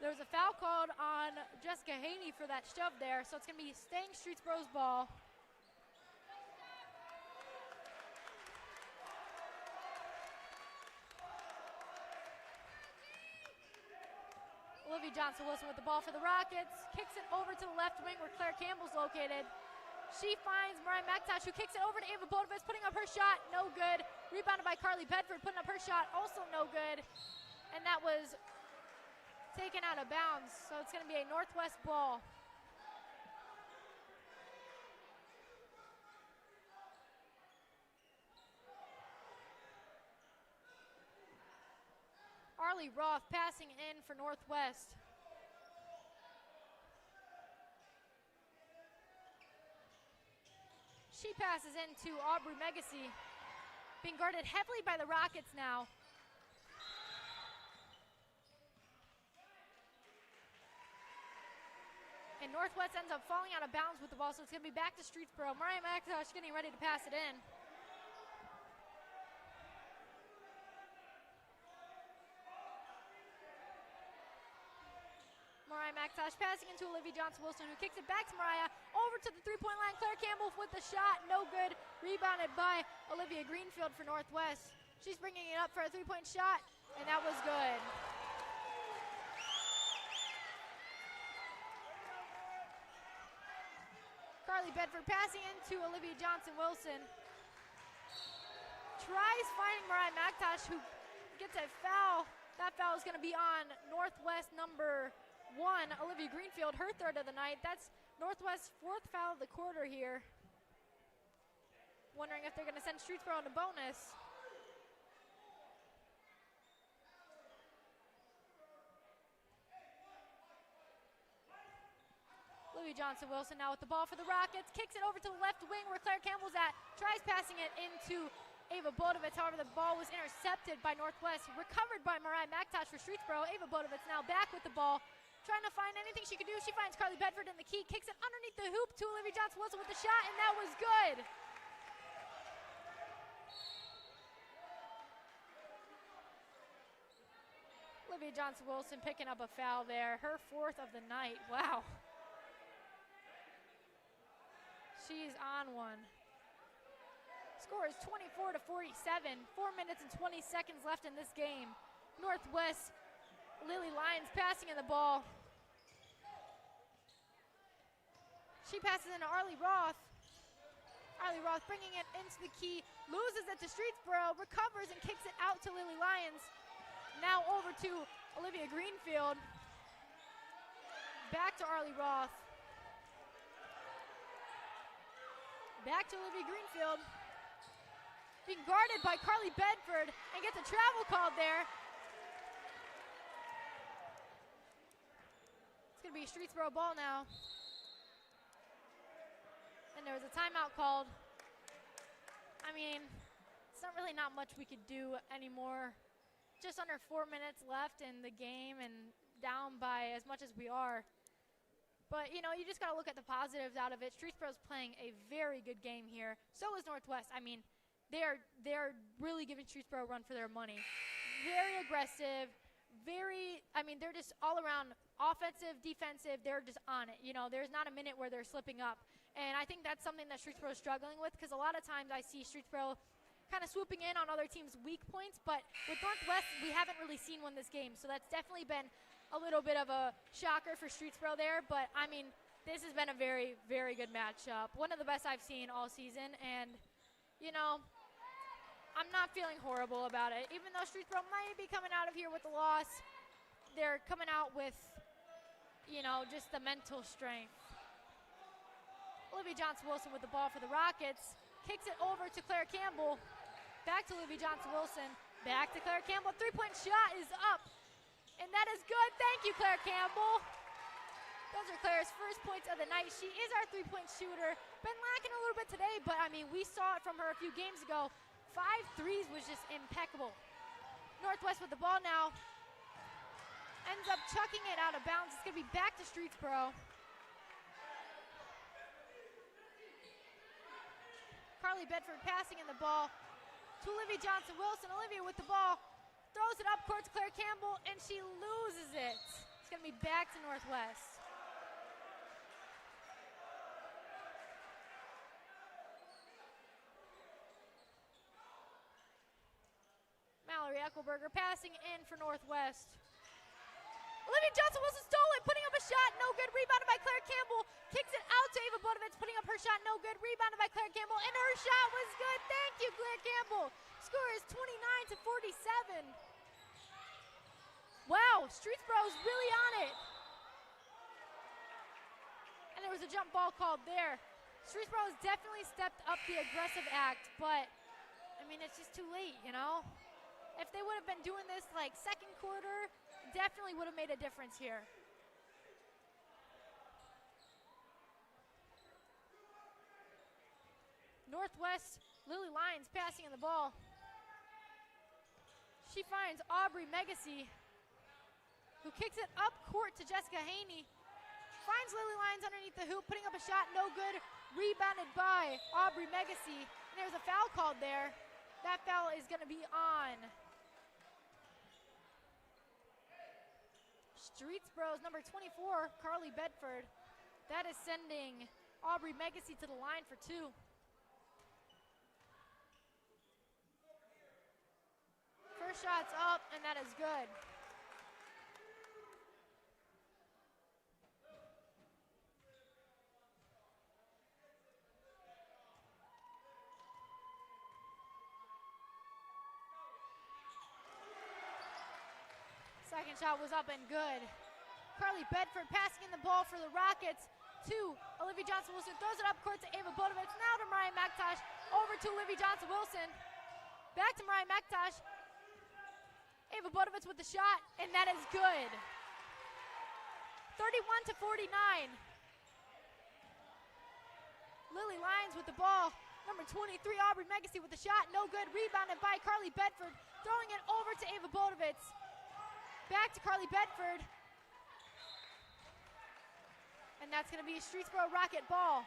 There was a foul called on Jessica Haney for that shove there, so it's going to be staying Streetsboro's ball. Olivia Johnson-Wilson with the ball for the Rockets. Kicks it over to the left wing where Claire Campbell's located. She finds Mariah McIntosh, who kicks it over to Ava Bodovitz, putting up her shot, no good. Rebounded by Carly Bedford, putting up her shot, also no good. And that was taken out of bounds, so it's going to be a Northwest ball. Arlie Roth passing in for Northwest. She passes into Aubrey Megacy, being guarded heavily by the Rockets now. And Northwest ends up falling out of bounds with the ball, so it's going to be back to Streetsboro. Mariah McIntosh getting ready to pass it in. Mariah McIntosh passing into Olivia Johnson-Wilson, who kicks it back to Mariah. Over to the three-point line. Claire Campbell with the shot. No good. Rebounded by Olivia Greenfield for Northwest. She's bringing it up for a three-point shot, and that was good. Carly Bedford passing into Olivia Johnson-Wilson. Tries finding Mariah McIntosh, who gets a foul. That foul is going to be on Northwest number 1, Olivia Greenfield, her third of the night. That's Northwest's fourth foul of the quarter here. Wondering if they're going to send Streetsboro on a bonus. Olivia Johnson-Wilson now with the ball for the Rockets. Kicks it over to the left wing where Claire Campbell's at. Tries passing it into Ava Bodovitz. However, the ball was intercepted by Northwest. Recovered by Mariah McIntosh for Streetsboro. Ava Bodovitz now back with the ball. Trying to find anything she could do. She finds Carly Bedford in the key. Kicks it underneath the hoop to Olivia Johnson-Wilson with the shot, and that was good. Olivia Johnson-Wilson picking up a foul there. Her fourth of the night. Wow. She's on one. Score is 24-47. 4 minutes and 20 seconds left in this game. Northwest Lily Lyons passing in the ball. She passes into Arlie Roth. Arlie Roth bringing it into the key, loses it to Streetsboro, recovers and kicks it out to Lily Lyons. Now over to Olivia Greenfield. Back to Arlie Roth. Back to Olivia Greenfield. Being guarded by Carly Bedford and gets a travel called there. It's going to be a Streetsboro ball now. And there was a timeout called. I mean, it's not much we could do anymore. Just under 4 minutes left in the game and down by as much as we are. But, you know, you just got to look at the positives out of it. Streetsboro's playing a very good game here. So is Northwest. I mean, they're really giving Streetsboro a run for their money. Very aggressive, they're just all around offensive, defensive, they're just on it. You know, there's not a minute where they're slipping up. And I think that's something that Streetsboro is struggling with, because a lot of times I see Streetsboro kind of swooping in on other teams' weak points, but with Northwest, we haven't really seen one this game. So that's definitely been a little bit of a shocker for Streetsboro there, but I mean, this has been a very, very good matchup. One of the best I've seen all season, and, you know, I'm not feeling horrible about it. Even though Streetsboro might be coming out of here with a loss, they're coming out with, you know, just the mental strength. Olivia Johnson-Wilson with the ball for the Rockets. Kicks it over to Claire Campbell. Back to Olivia Johnson-Wilson. Back to Claire Campbell. Three-point shot is up. And that is good. Thank you, Claire Campbell. Those are Claire's first points of the night. She is our three-point shooter. Been lacking a little bit today, but, I mean, we saw it from her a few games ago. 5 threes was just impeccable. Northwest with the ball now. Ends up chucking it out of bounds. It's going to be back to Streetsboro. Carly Bedford passing in the ball to Olivia Johnson-Wilson. Olivia with the ball. Throws it up court to Claire Campbell, and she loses it. It's going to be back to Northwest. Mallory Eckelberger passing in for Northwest. Olivia Johnson-Wilson stole it, putting up a shot, no good. Rebounded by Claire Campbell. Kicks it out to Ava Bodovitz, putting up her shot, no good. Rebounded by Claire Campbell, and her shot was good. Thank you, Claire Campbell. Score is 29-47. Wow, Streetsboro's really on it. And there was a jump ball called there. Streetsboro has definitely stepped up the aggressive act, but, I mean, it's just too late, you know? If they would have been doing this like second quarter, definitely would have made a difference here. Northwest, Lily Lyons passing in the ball. She finds Aubrey Megacy, who kicks it up court to Jessica Haney. Finds Lily Lyons underneath the hoop, putting up a shot, no good. Rebounded by Aubrey Megacy. And there's a foul called there. That foul is going to be on Streetsboro's number 24, Carly Bedford. That is sending Aubrey Megacy to the line for 2. First shot's up, and that is good. Second shot was up and good. Carly Bedford passing in the ball for the Rockets to Olivia Johnson-Wilson. Throws it up court to Ava Bodovitz. Now to Mariah McIntosh. Over to Olivia Johnson-Wilson. Back to Mariah McIntosh. Ava Bodovitz with the shot, and that is good. 31-49. Lily Lyons with the ball. Number 23, Aubrey Megacy with the shot. No good. Rebounded by Carly Bedford. Throwing it over to Ava Bodovitz. Back to Carly Bedford. And that's going to be a Streetsboro Rocket ball.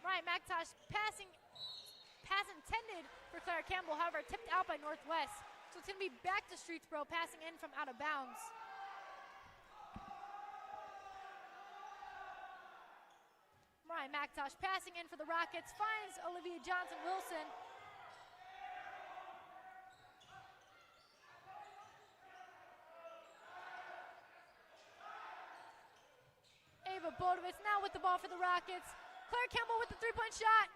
Ryan McIntosh passing, pass intended for Claire Campbell, however, tipped out by Northwest. So it's going to be back to Streetsboro, passing in from out of bounds. Mariah McIntosh passing in for the Rockets, finds Olivia Johnson-Wilson. Ava Bodovitz now with the ball for the Rockets. Claire Campbell with the three-point shot.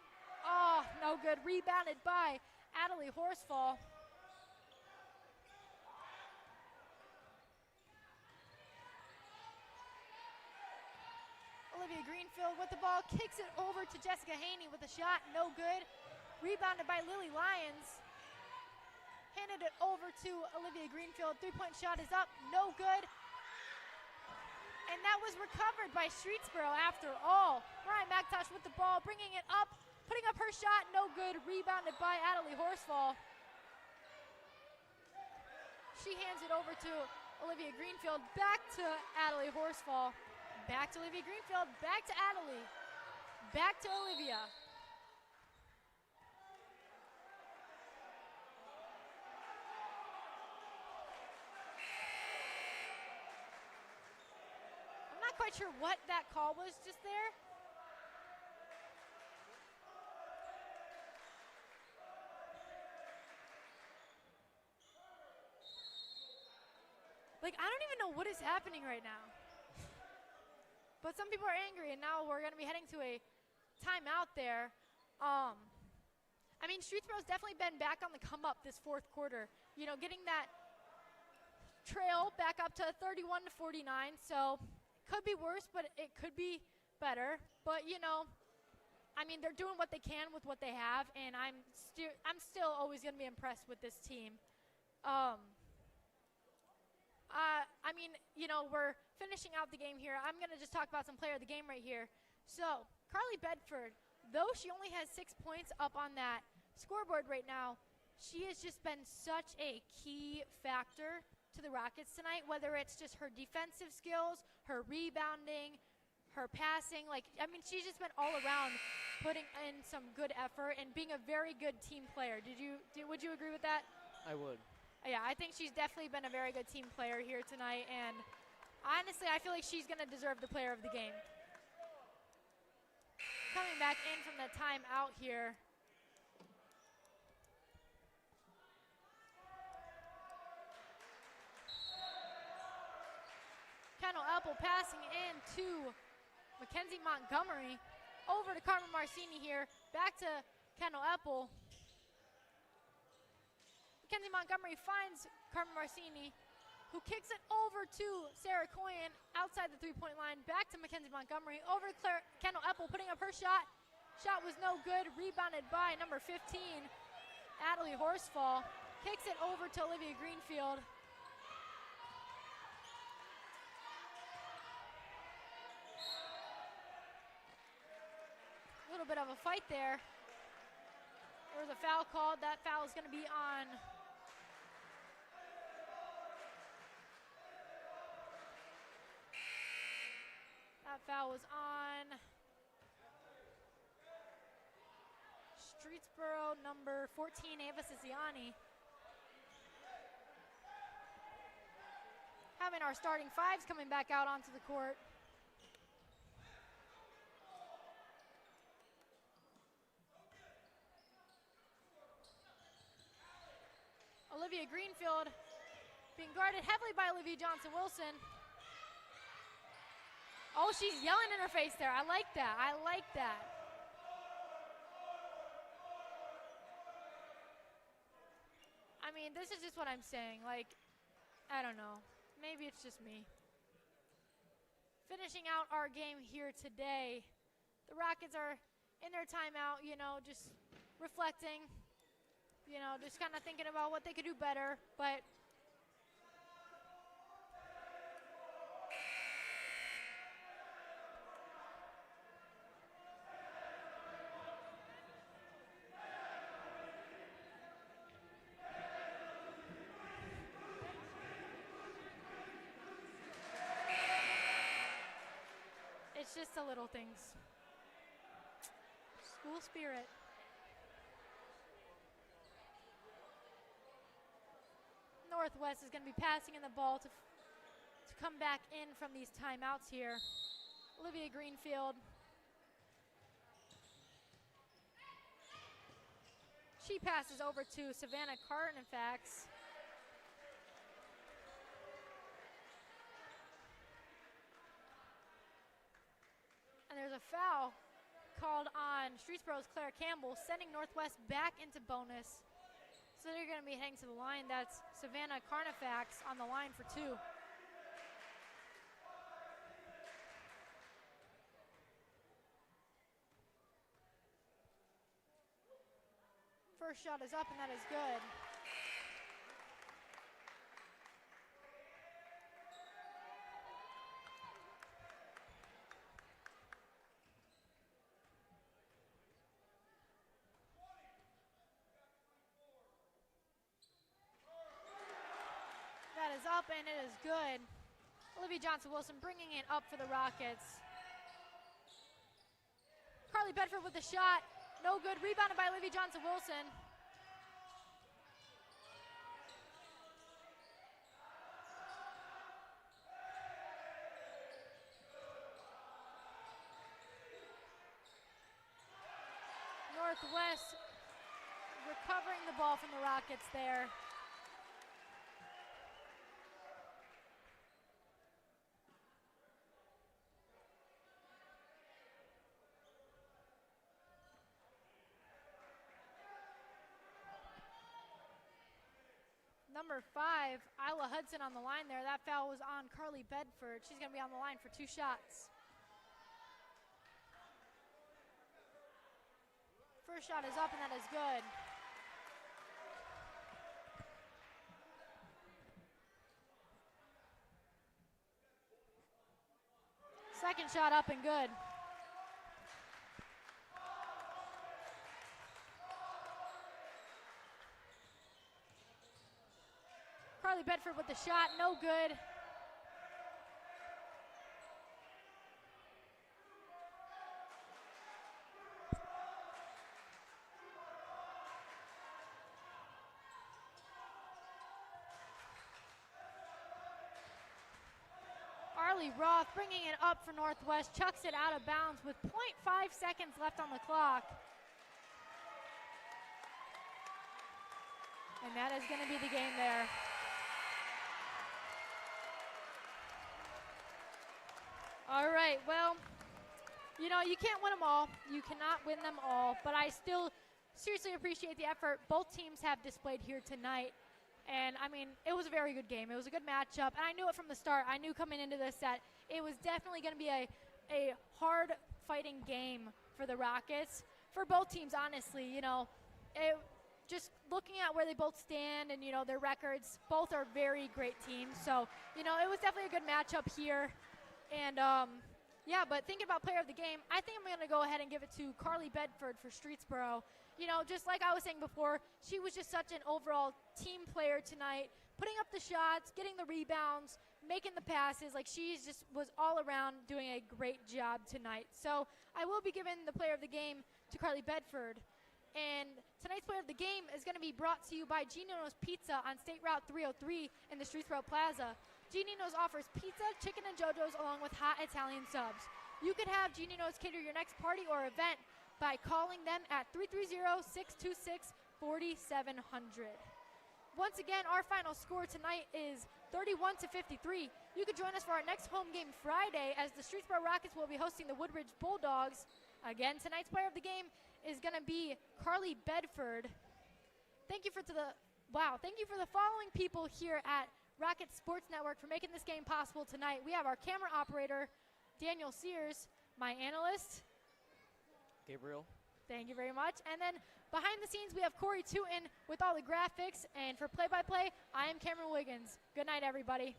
Oh, no good. Rebounded by Adelie Horsfall. Olivia Greenfield with the ball, kicks it over to Jessica Haney with a shot, no good. Rebounded by Lily Lyons. Handed it over to Olivia Greenfield. Three-point shot is up, no good. And that was recovered by Streetsboro after all. Mariah McIntosh with the ball, bringing it up, putting up her shot, no good. Rebounded by Adelie Horsfall. She hands it over to Olivia Greenfield, back to Adelie Horsfall. Back to Olivia Greenfield, back to Adelie, back to Olivia. I'm not quite sure what that call was just there. Like, I don't even know what is happening right now. But some people are angry, and now we're going to be heading to a timeout there. I mean, Streetsboro's definitely been back on the come-up this fourth quarter. You know, getting that trail back up to 31-49. So, could be worse, but it could be better. But, you know, I mean, they're doing what they can with what they have, and I'm still always going to be impressed with this team. I mean, you know, we're finishing out the game here. I'm going to just talk about some player of the game right here. So, Carly Bedford, though she only has 6 points up on that scoreboard right now, she has just been such a key factor to the Rockets tonight, whether it's just her defensive skills, her rebounding, her passing. Like, I mean, she's just been all around putting in some good effort and being a very good team player. Would you agree with that? I would. Yeah, I think she's definitely been a very good team player here tonight, and honestly, I feel like she's going to deserve the player of the game. Coming back in from the timeout here. Kendall Apple passing in to Mackenzie Montgomery. Over to Carmen Marcini here. Back to Kendall Apple. Mackenzie Montgomery finds Carmen Marcini, who kicks it over to Sarah Coyen outside the three-point line. Back to Mackenzie Montgomery. Over to Kendall Apple putting up her shot. Shot was no good. Rebounded by number 15, Adelie Horsfall. Kicks it over to Olivia Greenfield. A little bit of a fight there. There was a foul called. That foul is going to be on foul was on Streetsboro number 14, Ava Siciliani. Having our starting fives coming back out onto the court. Olivia Greenfield being guarded heavily by Olivia Johnson-Wilson. Oh, she's yelling in her face there. I like that. I like that. I mean, this is just what I'm saying. Like, I don't know. Maybe it's just me. Finishing out our game here today. The Rockets are in their timeout, you know, just reflecting. You know, just kind of thinking about what they could do better. But it's just the little things. School spirit. Northwest is going to be passing in the ball to come back in from these timeouts here. Olivia Greenfield She passes over to Savannah Carnifax. And there's a foul called on Streetsboro's Claire Campbell, sending Northwest back into bonus. So they're going to be heading to the line. That's Savannah Carnifax on the line for 2. First shot is up, and that is good. That is up, and it is good. Olivia Johnson-Wilson bringing it up for the Rockets. Carly Bedford with the shot. No good. Rebounded by Olivia Johnson-Wilson. Northwest recovering the ball from the Rockets there. Number 5, Isla Hudson on the line there. That foul was on Carly Bedford. She's going to be on the line for 2 shots. First shot is up, and that is good. Second shot up and good. Carly Bedford with the shot, no good. Arlie Roth bringing it up for Northwest, chucks it out of bounds with 0.5 seconds left on the clock. And that is going to be the game there. All right, well, you know, you can't win them all. You cannot win them all, but I still seriously appreciate the effort both teams have displayed here tonight. And, I mean, it was a very good game. It was a good matchup, and I knew it from the start. I knew coming into this that it was definitely going to be a hard-fighting game for the Rockets, for both teams, honestly. You know, just looking at where they both stand and, you know, their records, both are very great teams. So, you know, it was definitely a good matchup here. And, yeah, but thinking about player of the game, I think I'm going to go ahead and give it to Carly Bedford for Streetsboro. You know, just like I was saying before, she was just such an overall team player tonight, putting up the shots, getting the rebounds, making the passes. Like, she just was all around doing a great job tonight. So I will be giving the player of the game to Carly Bedford. And tonight's player of the game is going to be brought to you by Gino's Pizza on State Route 303 in the Streetsboro Plaza. Gino's offers pizza, chicken, and JoJo's along with hot Italian subs. You could have Gino's cater your next party or event by calling them at 330-626-4700. Once again, our final score tonight is 31-53. You could join us for our next home game Friday as the Streetsboro Rockets will be hosting the Woodridge Bulldogs. Again, tonight's player of the game is going to be Carly Bedford. Thank you for the following people here at Rocket Sports Network for making this game possible tonight. We have our camera operator, Daniel Sears, my analyst, Gabriel. Thank you very much. And then behind the scenes, we have Corey Tootin with all the graphics. And for play-by-play, I am Cameron Wiggins. Good night, everybody.